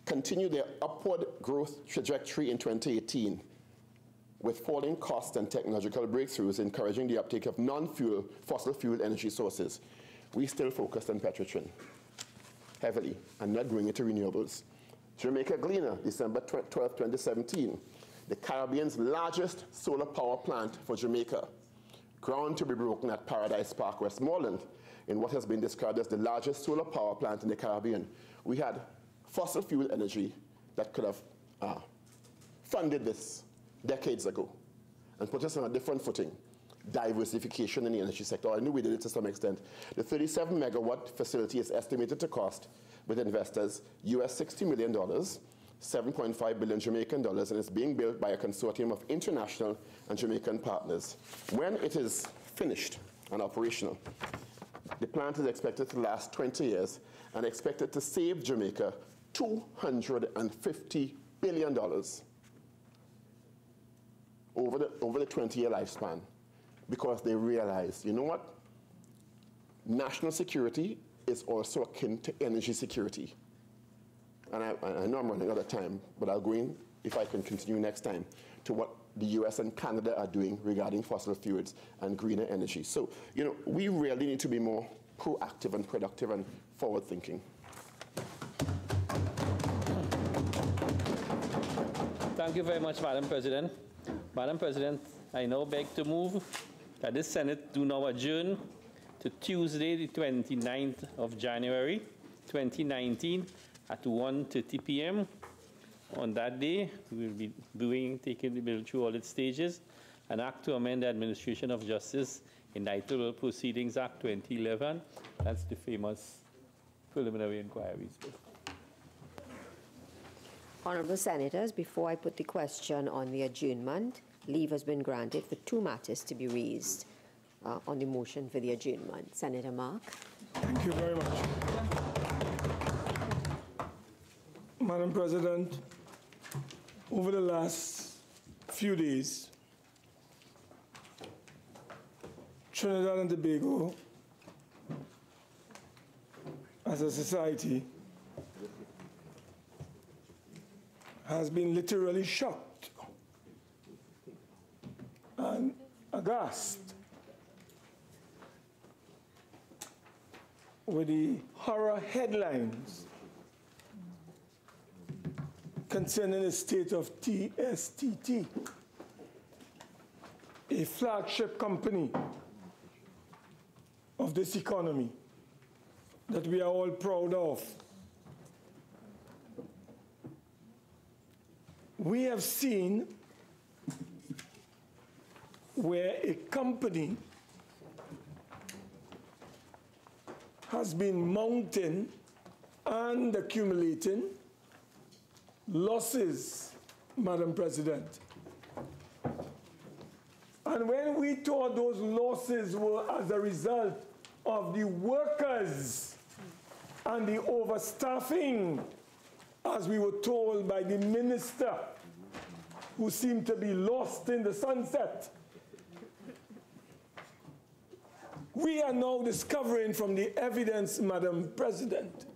continue their upward growth trajectory in 2018, with falling costs and technological breakthroughs encouraging the uptake of fossil fuel energy sources. We still focused on Petrotrin heavily and not going into renewables. Jamaica Gleaner, December 12, 2017. The Caribbean's largest solar power plant for Jamaica. Ground to be broken at Paradise Park, Westmoreland, in what has been described as the largest solar power plant in the Caribbean. We had fossil fuel energy that could have funded this decades ago and put us on a different footing. Diversification in the energy sector. I knew we did it to some extent. The 37 megawatt facility is estimated to cost, with investors, US $60 million, 7.5 billion Jamaican dollars, and it's being built by a consortium of international and Jamaican partners. When it is finished and operational. The plant is expected to last 20 years and expected to save Jamaica $250 billion over the 20-year lifespan, because they realized, you know what? National security is also akin to energy security. And I know I'm running out of time, but I'll go in, if I can continue next time, to what the US and Canada are doing regarding fossil fuels and greener energy. So, you know, we really need to be more proactive and productive and forward-thinking. Thank you very much, Madam President. Madam President, I now beg to move that the Senate do now adjourn to Tuesday, the 29th of January, 2019, at 1:30 p.m. On that day, we will be taking the bill through all its stages, an act to amend the Administration of Justice Indictable Proceedings Act 2011. That's the famous preliminary inquiries bill. Honourable Senators, before I put the question on the adjournment, leave has been granted for 2 matters to be raised on the motion for the adjournment. Senator Mark. Thank you very much. Madam President, over the last few days, Trinidad and Tobago, as a society, has been literally shocked and aghast with the horror headlines concerning the state of TSTT, a flagship company of this economy that we are all proud of. We have seen where a company has been mounting and accumulating losses, Madam President. And when we thought those losses were as a result of the workers and the overstaffing, as we were told by the minister, who seemed to be lost in the sunset, we are now discovering from the evidence, Madam President,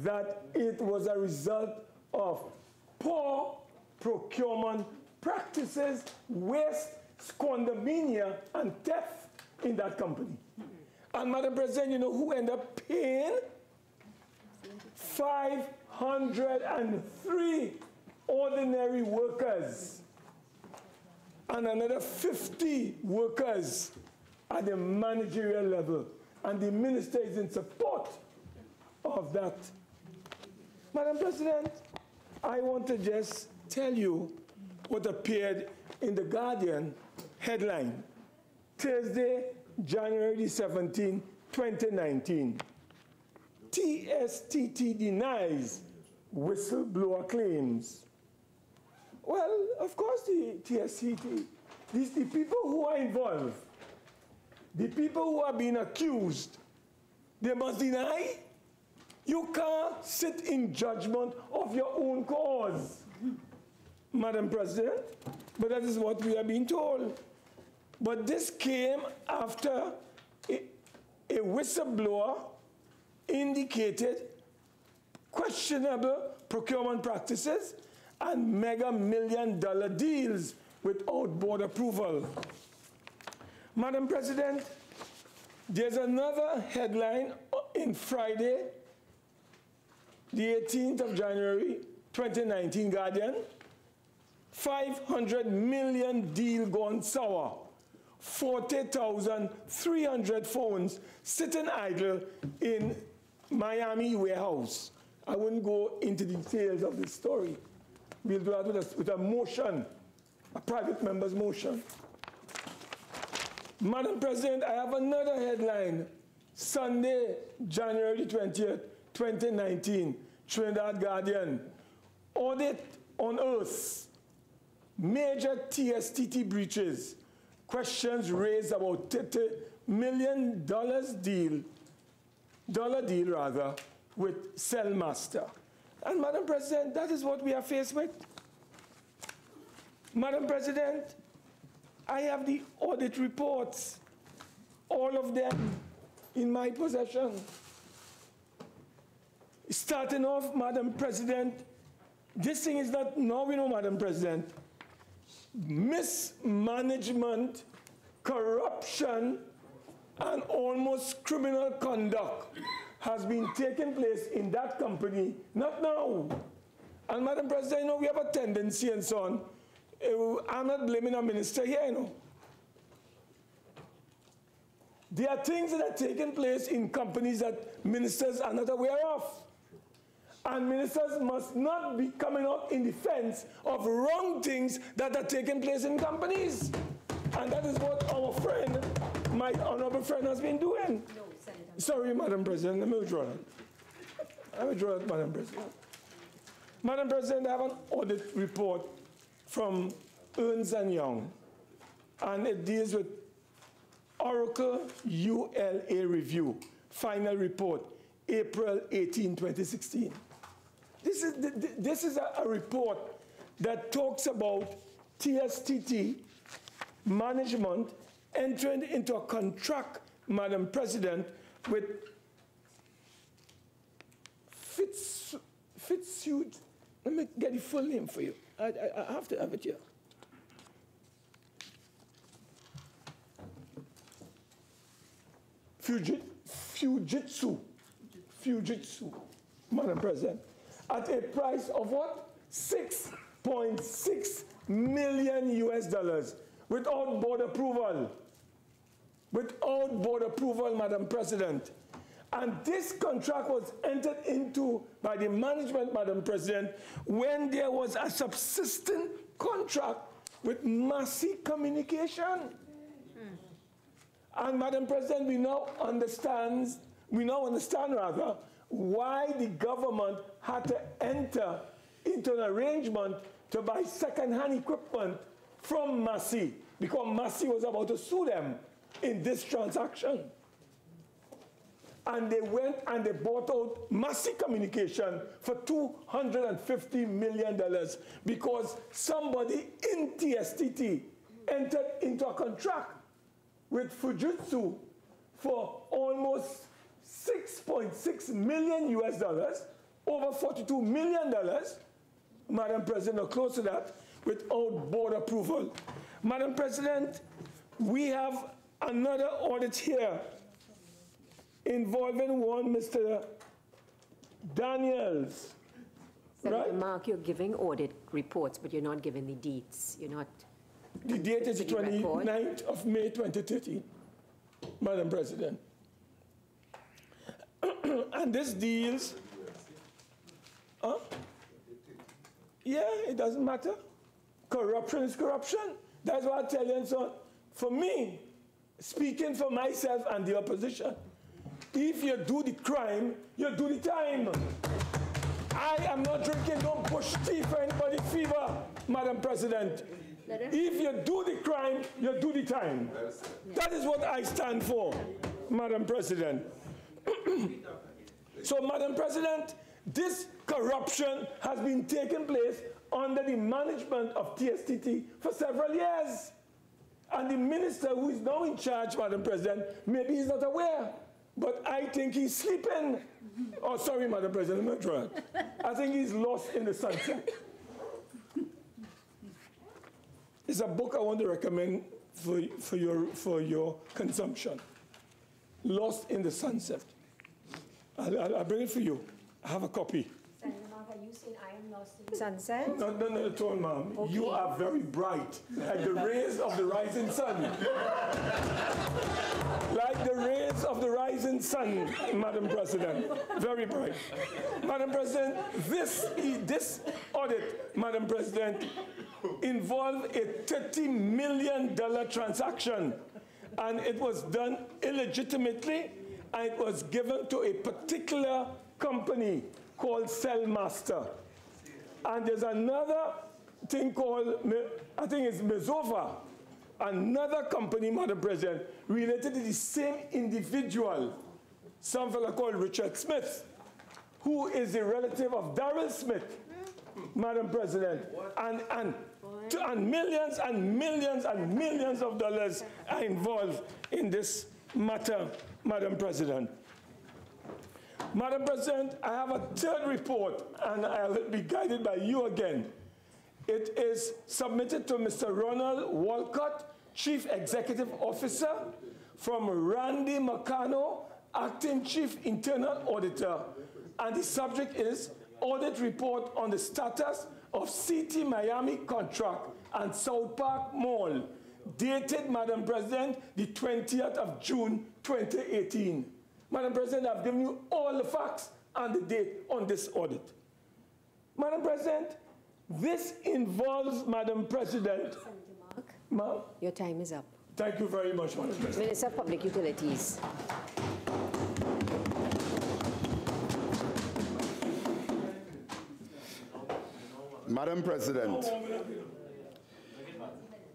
that it was a result of poor procurement practices, waste, squandermania, and theft in that company. And Madam President, you know who ended up paying? 503 ordinary workers and another 50 workers at the managerial level. And the minister is in support of that. Madam President, I want to just tell you what appeared in the Guardian headline, Thursday, January 17, 2019. TSTT denies whistleblower claims. Well, of course, the TSTT, the people who are involved, the people who are being accused, they must deny. You can't sit in judgment of your own cause, Madam President, but that is what we are being told. But this came after a whistleblower indicated questionable procurement practices and mega million-dollar deals without board approval. Madam President, there's another headline in Friday, the 18th of January, 2019, Guardian. 500 million deal gone sour. 40,300 phones sitting idle in Miami warehouse. I wouldn't go into details of the story. We'll do that with a motion, a private member's motion. Madam President, I have another headline. Sunday, January 20th, 2019, Trinidad Guardian. Audit on Earth. major TSTT breaches, questions raised about $30 million deal with Cellmaster. And Madam President, that is what we are faced with. Madam President, I have the audit reports, all of them in my possession. Starting off, Madam President, this thing is not, now we know, Madam President, mismanagement, corruption, and almost criminal conduct has been taking place in that company, not now. And Madam President, you know, we have a tendency and so on. I'm not blaming a minister here, you know. There are things that are taking place in companies that ministers are not aware of. And ministers must not be coming out in defense of wrong things that are taking place in companies. And that is what our friend, my honorable friend, has been doing. No, Senator. Sorry, Madam President, let me withdraw that. I withdraw that, Madam President. Madam President, I have an audit report from Ernst & Young, and it deals with Oracle ULA review, final report, April 18, 2016. This is a report that talks about TSTT management entering into a contract, Madam President, with Fitzhugh. Let me get the full name for you. I have to have it here. Fujitsu, Madam President, at a price of what? $6.6 million US, without board approval. Without board approval, Madam President. And this contract was entered into by the management, Madam President, when there was a subsistent contract with Massey Communication. And Madam President, we now understand why the government had to enter into an arrangement to buy second-hand equipment from Massey, because Massey was about to sue them in this transaction. And they went and they bought out Massey Communication for $250 million because somebody in TSTT entered into a contract with Fujitsu for almost $6.6 million US, over $42 million, Madam President, or close to that, without board approval. Madam President, we have another audit here involving one Mr. Daniels. Senator Right? Mark, you're giving audit reports, but you're not giving the dates. You're not. The date is the 29th of May 2013, Madam President. And this deals, yeah, it doesn't matter. Corruption is corruption. That's what I tell you. And so, for me, speaking for myself and the opposition, if you do the crime, you do the time. I am not drinking, don't push tea for anybody's fever, Madam President. If you do the crime, you do the time. That is what I stand for, Madam President. So, Madam President, this corruption has been taking place under the management of TSTT for several years. And the minister who is now in charge, Madam President, maybe he's not aware, but I think he's sleeping. Oh, sorry, Madam President, I'm not trying. I think he's lost in the sunset. It's a book I want to recommend for your consumption. Lost in the Sunset. I'll bring it for you. I have a copy. Senator Mark, are you saying I am lost in the sunset? No, not at all, ma'am. Okay. You are very bright, like the rays of the rising sun. Like the rays of the rising sun, Madam President. Very bright. Madam President, this audit, Madam President, involved a $30 million transaction, and it was done illegitimately, and it was given to a particular company called Cellmaster. And there's another thing called, I think it's Mezova, another company, Madam President, related to the same individual, some fella called Richard Smith, who is a relative of Darrell Smith, Madam President, and millions and millions and millions of dollars are involved in this matter, Madam President. Madam President, I have a third report, and I'll be guided by you again. It is submitted to Mr. Ronald Walcott, Chief Executive Officer, from Randy Macano, Acting Chief Internal Auditor, and the subject is Audit Report on the Status of City Miami Contract and South Park Mall, dated, Madam President, the 20th of June, 2018. Madam President, I've given you all the facts and the date on this audit. Madam President, this involves, Madam President. Mark, your time is up. Thank you very much, Madam President. Minister of Public Utilities. Madam President,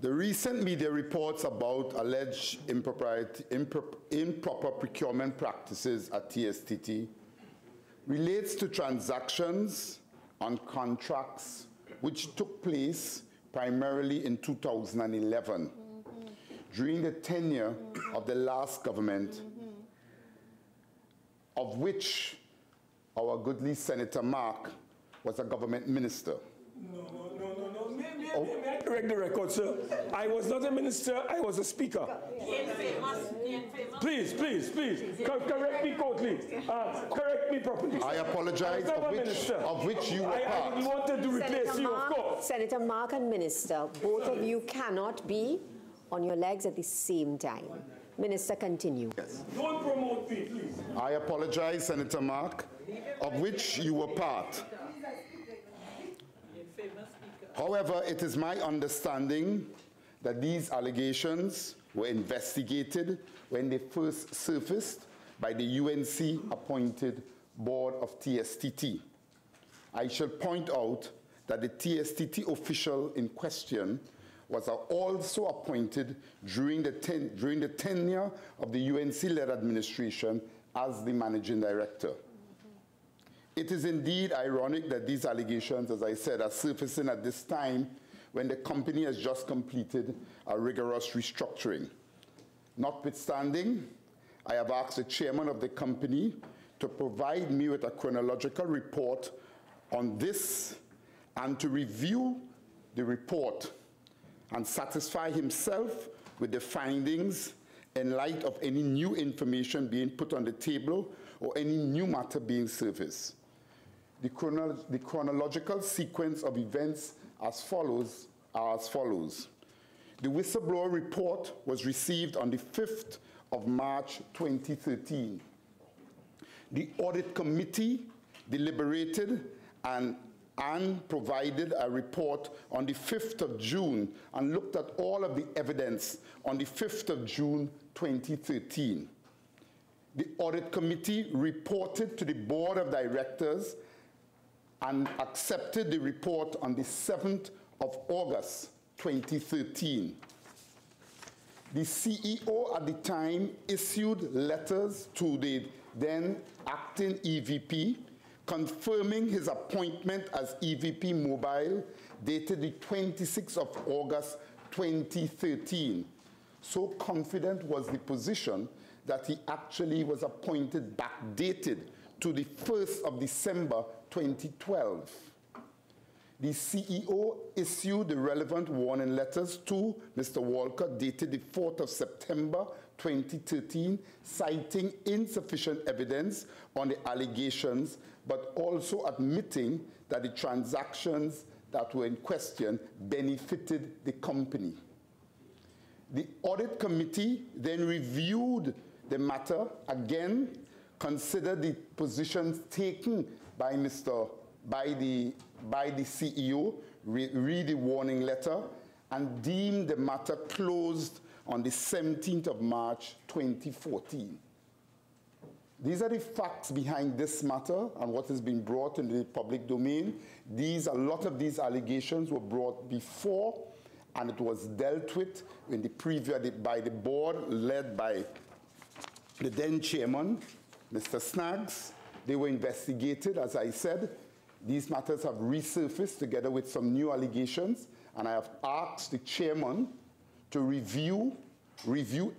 the recent media reports about alleged improper procurement practices at TSTT relates to transactions on contracts which took place primarily in 2011, during the tenure of the last government, of which our goodly Senator Mark was a government minister. No. May I correct the record, sir? I was not a minister, I was a speaker. Please. Correct me courtly. Correct me properly. I apologize, of which you were part. I wanted to replace you, of course. Senator Mark and Minister, both of you cannot be on your legs at the same time. Minister, continue. Yes. Don't promote me, please. I apologize, Senator Mark, of which you were part. However, it is my understanding that these allegations were investigated when they first surfaced by the UNC-appointed board of TSTT. I shall point out that the TSTT official in question was also appointed during the tenure of the UNC-led administration as the managing director. It is indeed ironic that these allegations, as I said, are surfacing at this time when the company has just completed a rigorous restructuring. Notwithstanding, I have asked the chairman of the company to provide me with a chronological report on this and to review the report and satisfy himself with the findings in light of any new information being put on the table or any new matter being surfaced. The chronological sequence of events are as follows. The whistleblower report was received on the 5th of March 2013. The audit committee deliberated and provided a report on the 5th of June and looked at all of the evidence on the 5th of June 2013. The audit committee reported to the board of directors and accepted the report on the 7th of August 2013. The CEO at the time issued letters to the then acting EVP confirming his appointment as EVP Mobile dated the 26th of August 2013. So confident was the position that he actually was appointed backdated to the 1st of December 2012. The CEO issued the relevant warning letters to Mr. Walker dated the 4th of September 2013, citing insufficient evidence on the allegations, but also admitting that the transactions that were in question benefited the company. The audit committee then reviewed the matter again, considered the positions taken by the CEO, read the warning letter, and deemed the matter closed on the 17th of March 2014. These are the facts behind this matter and what has been brought into the public domain. A lot of these allegations were brought before, and it was dealt with in by the board led by the then chairman, Mr. Snaggs. They were investigated, as I said. These matters have resurfaced together with some new allegations, and I have asked the chairman to review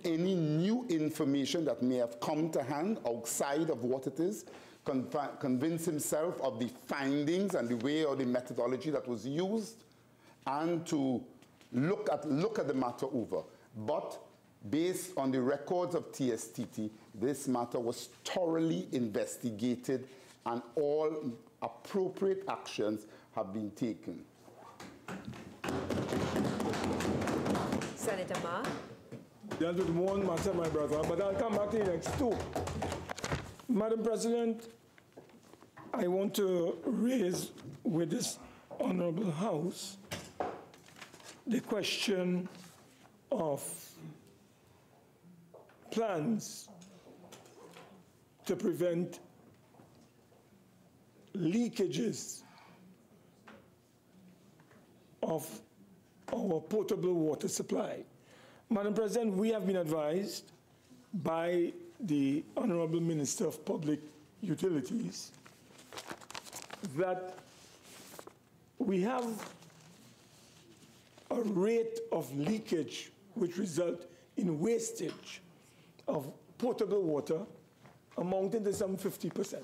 any new information that may have come to hand outside of what it is, convince himself of the findings and the way or the methodology that was used, and to look at the matter over. But based on the records of TSTT, this matter was thoroughly investigated and all appropriate actions have been taken. Senator Ma. Dealt with one matter, my brother, but I'll come back to the next two. Madam President, I want to raise with this honorable House the question of plans to prevent leakages of our potable water supply. Madam President, we have been advised by the Honorable Minister of Public Utilities that we have a rate of leakage which result in wastage of potable water amounting to some 50%.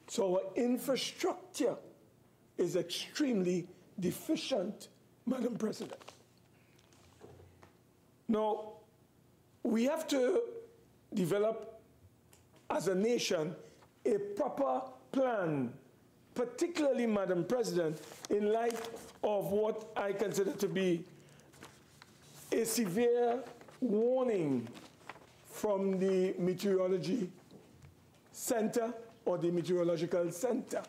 So our infrastructure is extremely deficient, Madam President. Now, we have to develop, as a nation, a proper plan, particularly, Madam President, in light of what I consider to be a severe warning from the Meteorology Center or the Meteorological Center,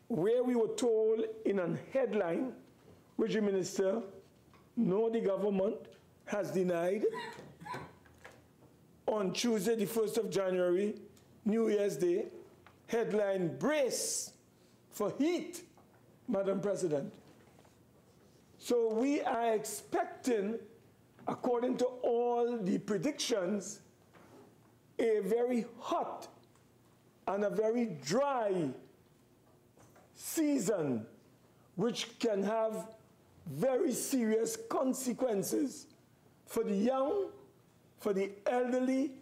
where we were told in a headline, which the minister nor the government has denied, on Tuesday, the 1st of January, New Year's Day, headline, brace for heat, Madam President. So we are expecting, according to all the predictions, a very hot and a very dry season, which can have very serious consequences for the young, for the elderly,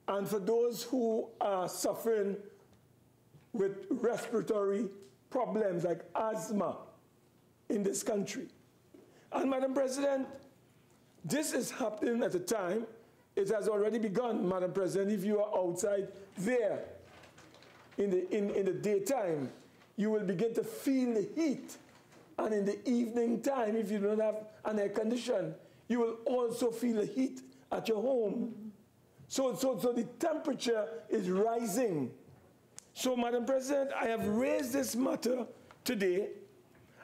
and for those who are suffering with respiratory problems like asthma in this country. And Madam President, this is happening at a time, it has already begun, Madam President. If you are outside there in the daytime, you will begin to feel the heat. And in the evening time, if you don't have an air condition, you will also feel the heat at your home. So the temperature is rising. So, Madam President, I have raised this matter today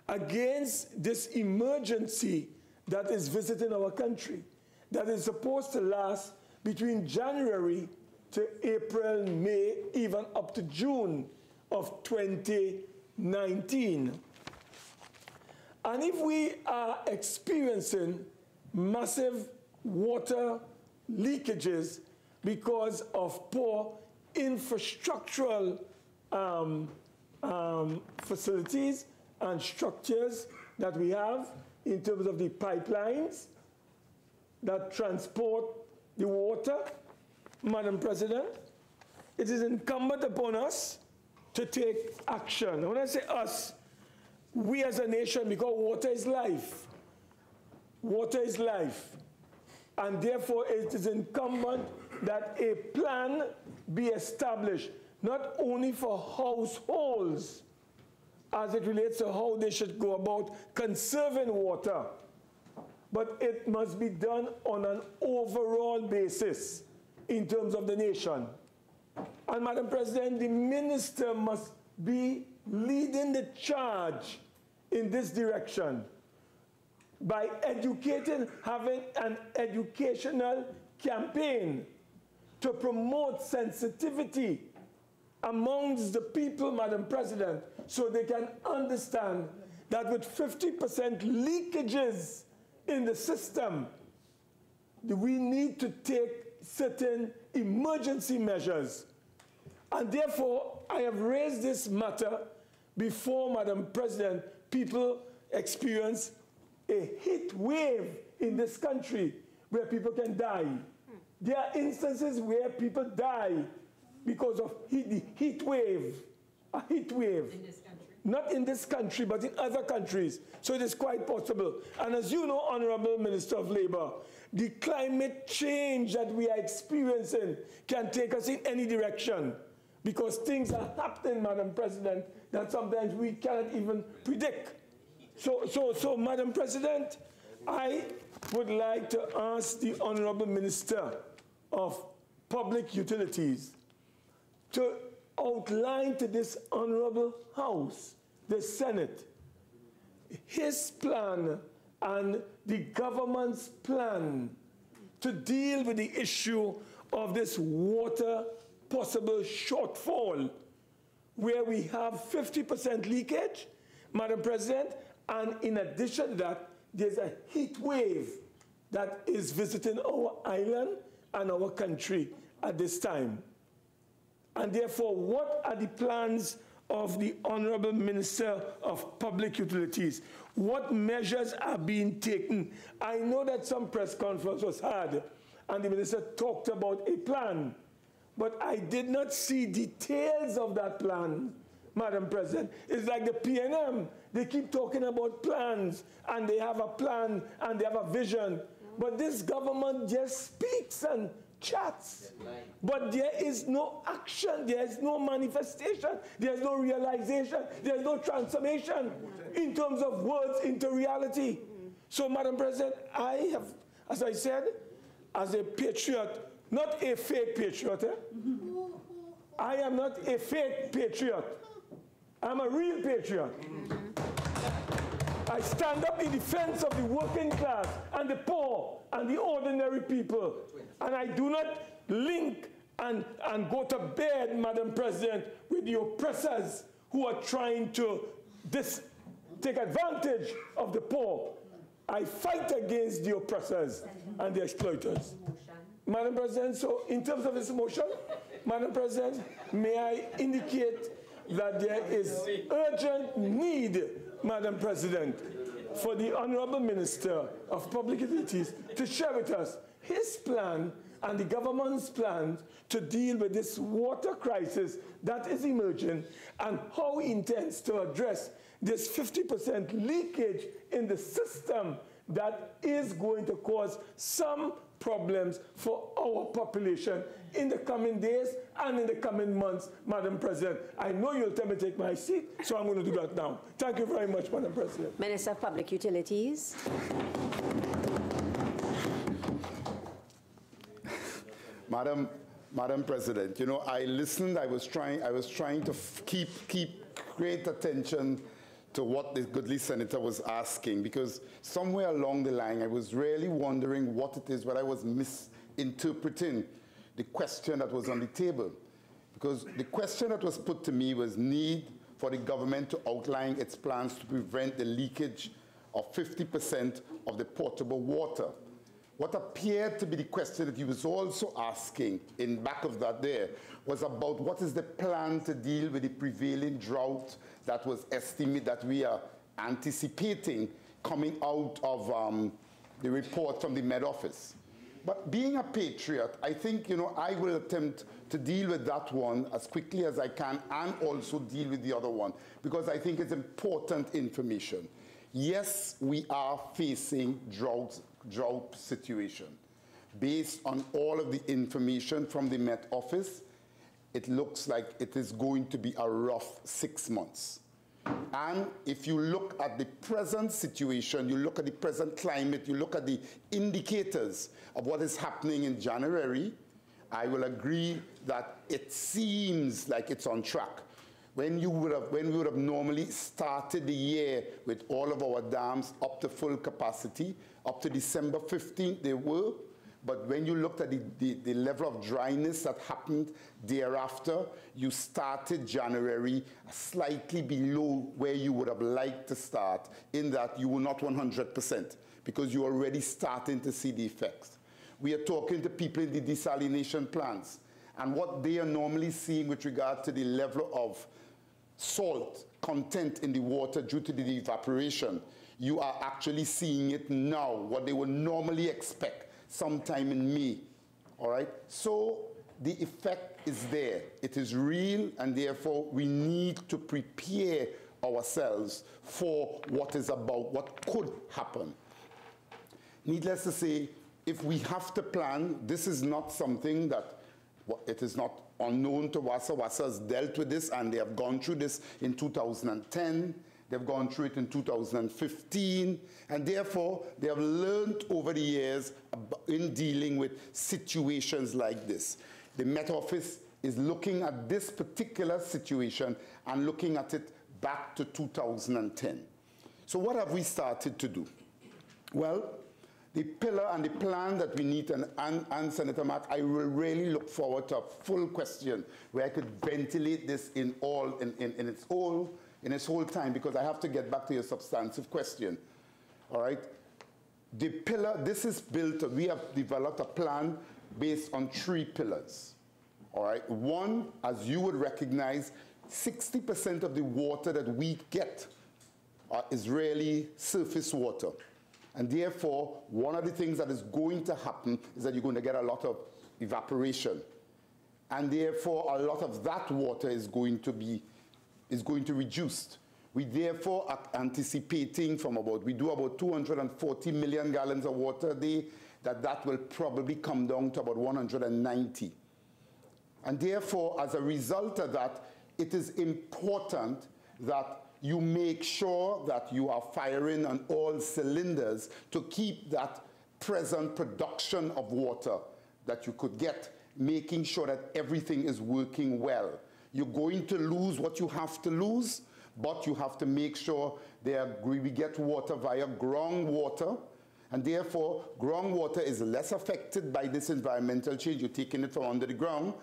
against this emergency that is visiting our country, that is supposed to last between January to April, May, even up to June of 2019. And if we are experiencing massive water leakages because of poor infrastructural facilities and structures that we have in terms of the pipelines that transport the water, Madam President, it is incumbent upon us to take action. And when I say us, we as a nation, because water is life. Water is life. And therefore, it is incumbent that a plan be established, not only for households, as it relates to how they should go about conserving water, but it must be done on an overall basis in terms of the nation. And Madam President, the minister must be leading the charge in this direction by educating, having an educational campaign to promote sensitivity amongst the people, Madam President, so they can understand that with 50% leakages in the system, we need to take certain emergency measures. And therefore, I have raised this matter before, Madam President. People experience a heat wave in this country where people can die. There are instances where people die because of the heat wave, a heat wave. In this country? Not in this country, but in other countries. So it is quite possible. And as you know, Honorable Minister of Labor, the climate change that we are experiencing can take us in any direction because things are happening, Madam President, that sometimes we cannot even predict. So Madam President, I would like to ask the Honorable Minister of Public Utilities to outline to this Honorable House, the Senate, his plan and the government's plan to deal with the issue of this water possible shortfall, where we have 50% leakage, Madam President, and in addition to that, there's a heat wave that is visiting our island and our country at this time. And therefore, what are the plans of the Honorable Minister of Public Utilities? What measures are being taken? I know that some press conference was had, and the Minister talked about a plan, but I did not see details of that plan, Madam President. It's like the PNM. They keep talking about plans, and they have a plan, and they have a vision. But this government just speaks and chats. But there is no action, there is no manifestation, there is no realization, there is no transformation in terms of words into reality. So, Madam President, I have, as I said, as a patriot, not a fake patriot. I am not a fake patriot. I'm a real patriot. I stand up in defense of the working class and the poor and the ordinary people. And I do not link and go to bed, Madam President, with the oppressors who are trying to take advantage of the poor. I fight against the oppressors and the exploiters. Madam President, so in terms of this motion, Madam President, may I indicate that there is urgent need, Madam President, for the Honorable Minister of Public Utilities to share with us his plan and the government's plan to deal with this water crisis that is emerging and how he intends to address this 50% leakage in the system that is going to cause some problems for our population in the coming days and in the coming months, Madam President. I know you'll tell me to take my seat, so I'm going to do that now. Thank you very much, Madam President. Minister of Public Utilities. Madam President, you know, I listened. I was trying to keep great attention to what the goodly senator was asking, because somewhere along the line, I was really wondering what it is, what I was misinterpreting the question that was on the table. Because the question that was put to me was need for the government to outline its plans to prevent the leakage of 50% of the potable water. What appeared to be the question that he was also asking in back of that there was about what is the plan to deal with the prevailing drought that was estimated, that we are anticipating coming out of the report from the Met Office. But being a patriot, I think, you know, I will attempt to deal with that one as quickly as I can and also deal with the other one, because I think it's important information. Yes, we are facing drought situation. Based on all of the information from the Met Office, it looks like it is going to be a rough 6 months. And if you look at the present situation, you look at the present climate, you look at the indicators of what is happening in January, I will agree that it seems like it's on track. When we would have normally started the year with all of our dams up to full capacity, up to December 15th they were, but when you looked at the level of dryness that happened thereafter, you started January slightly below where you would have liked to start, in that you were not 100%, because you're already starting to see the effects. We are talking to people in the desalination plants, and what they are normally seeing with regard to the level of salt content in the water due to the evaporation, you are actually seeing it now, what they would normally expect sometime in May, all right? So the effect is there. It is real, and therefore we need to prepare ourselves for what is about, what could happen. Needless to say, if we have to plan, this is not something that, it is not unknown to WASA. WASA has dealt with this, and they have gone through this in 2010. They've gone through it in 2015, and therefore they have learned over the years in dealing with situations like this. The Met Office is looking at this particular situation and looking at it back to 2010. So what have we started to do? Well, the pillar and the plan that we need, and Senator Mack, I will really look forward to a full question where I could ventilate this in its whole time, because I have to get back to your substantive question, all right? The pillar, this is built, we have developed a plan based on 3 pillars, all right? One, as you would recognize, 60% of the water that we get is really surface water. And therefore, one of the things that is going to happen is that you're going to get a lot of evaporation. And therefore, a lot of that water is going to reduce. We therefore are anticipating from we do about 240 million gallons of water a day, that will probably come down to about 190. And therefore, as a result of that, it is important that you make sure that you are firing on all cylinders to keep that present production of water that you could get, making sure that everything is working well. You're going to lose what you have to lose, but you have to make sure we get water via groundwater, and therefore groundwater is less affected by this environmental change. You're taking it from under the ground,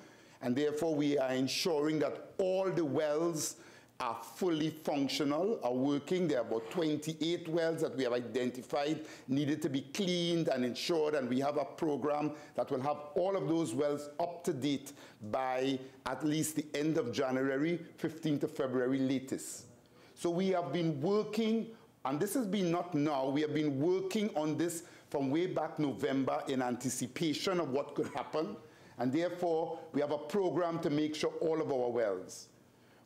and therefore we are ensuring that all the wells are fully functional, are working. There are about 28 wells that we have identified needed to be cleaned and ensured, and we have a program that will have all of those wells up to date by at least the end of January, 15th of February latest. So we have been working, and this has been not now, we have been working on this from way back November in anticipation of what could happen, and therefore we have a program to make sure all of our wells.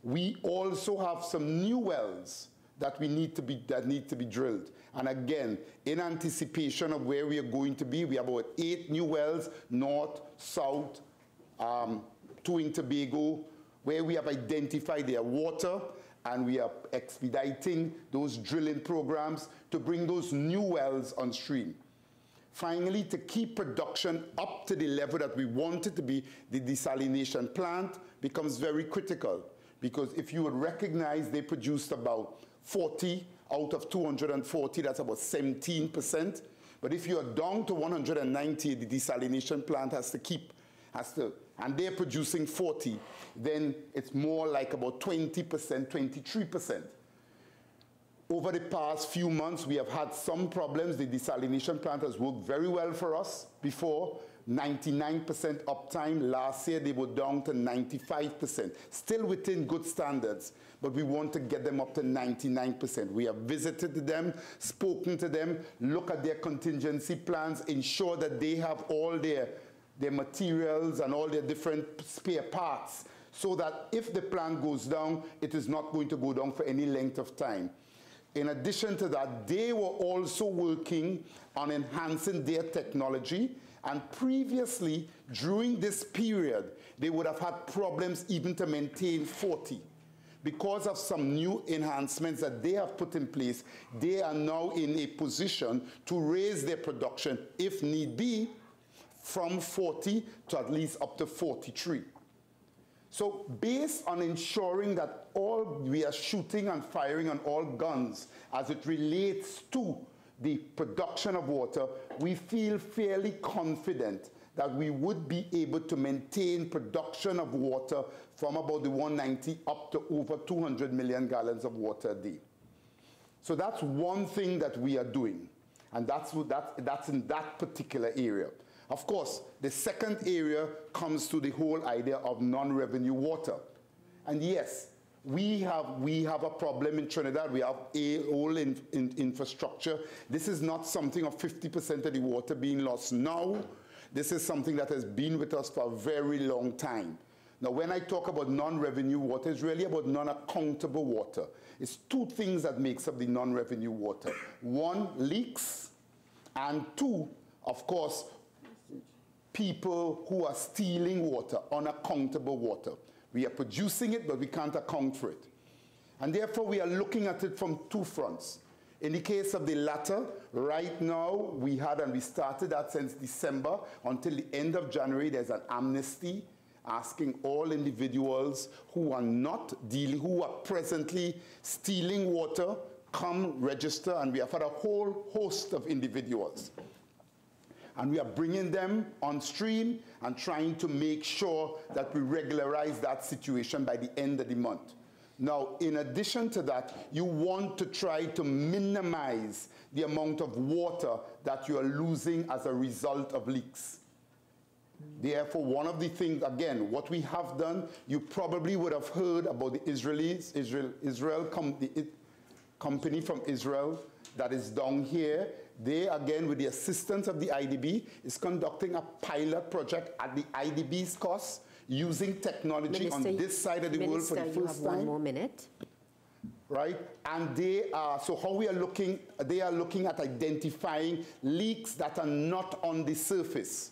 We also have some new wells that need to be drilled. And again, in anticipation of where we are going to be, we have about 8 new wells, north, south, 2 in Tobago, where we have identified their water, and we are expediting those drilling programs to bring those new wells on stream. Finally, to keep production up to the level that we want it to be, the desalination plant becomes very critical. Because if you would recognize, they produced about 40 out of 240, that's about 17%. But if you are down to 190, the desalination plant and they're producing 40, then it's more like about 20%, 23%. Over the past few months, we have had some problems. The desalination plant has worked very well for us before. 99% uptime. Last year, they were down to 95%. Still within good standards, but we want to get them up to 99%. We have visited them, spoken to them, look at their contingency plans, ensure that they have all their materials and all their different spare parts, so that if the plant goes down, it is not going to go down for any length of time. In addition to that, they were also working on enhancing their technology. And previously, during this period, they would have had problems even to maintain 40. Because of some new enhancements that they have put in place, they are now in a position to raise their production, if need be, from 40 to at least up to 43. So based on ensuring that we are shooting and firing on all guns as it relates to the production of water, we feel fairly confident that we would be able to maintain production of water from about the 190 up to over 200 million gallons of water a day. So that's one thing that we are doing, and that's in that particular area. Of course, the second area comes to the whole idea of non-revenue water. And yes, we have a problem in Trinidad. We have all infrastructure. This is not something of 50% of the water being lost now. This is something that has been with us for a very long time. Now, when I talk about non-revenue water, it's really about non-accountable water. It's two things that makes up the non-revenue water. One, leaks, and two, of course, people who are stealing water, unaccountable water. We are producing it, but we can't account for it. And therefore, we are looking at it from two fronts. In the case of the latter, right now, we started that since December until the end of January. There's an amnesty asking all individuals who are presently stealing water, come register, and we have had a whole host of individuals. And we are bringing them on stream and trying to make sure that we regularize that situation by the end of the month. Now, in addition to that, you want to try to minimize the amount of water that you are losing as a result of leaks. Therefore, one of the things, again, what we have done, you probably would have heard about the company from Israel that is down here. They, again, with the assistance of the IDB, is conducting a pilot project at the IDB's cost, using technology Minister, on this side of the world for the first time. 1 more minute. Right? And they are, so how we are looking, they are looking at identifying leaks that are not on the surface.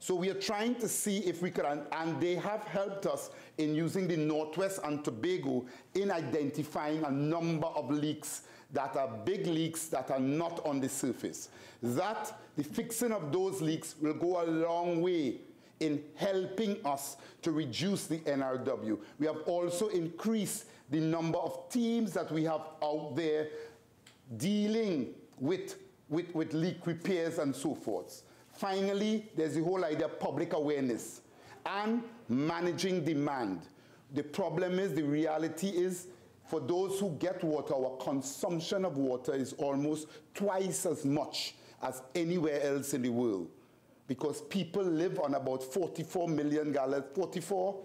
So we are trying to see if we can, and they have helped us in using the Northwest and Tobago in identifying a number of leaks that are big leaks that are not on the surface. That, the fixing of those leaks will go a long way in helping us to reduce the NRW. We have also increased the number of teams that we have out there dealing with leak repairs and so forth. Finally, there's the whole idea of public awareness and managing demand. The problem is, the reality is, for those who get water, our consumption of water is almost twice as much as anywhere else in the world, because people live on about 44 million gallons, 44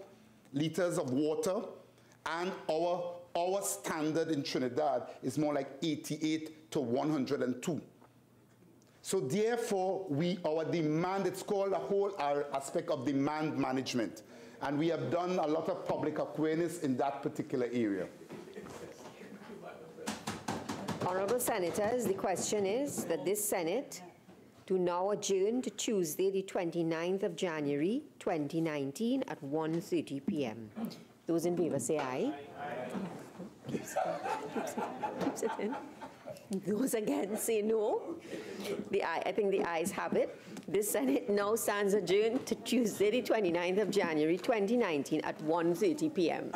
liters of water, and our standard in Trinidad is more like 88 to 102. So therefore, our demand, it's called a whole aspect of demand management. And we have done a lot of public awareness in that particular area. Honourable Senators, the question is that this Senate to now adjourn to Tuesday, the 29th of January, 2019 at 1:30 p.m. Those in favour say aye. Keeps it in. Those against say no. I think the ayes have it. This Senate now stands adjourned to Tuesday, the 29th of January, 2019 at 1:30 p.m.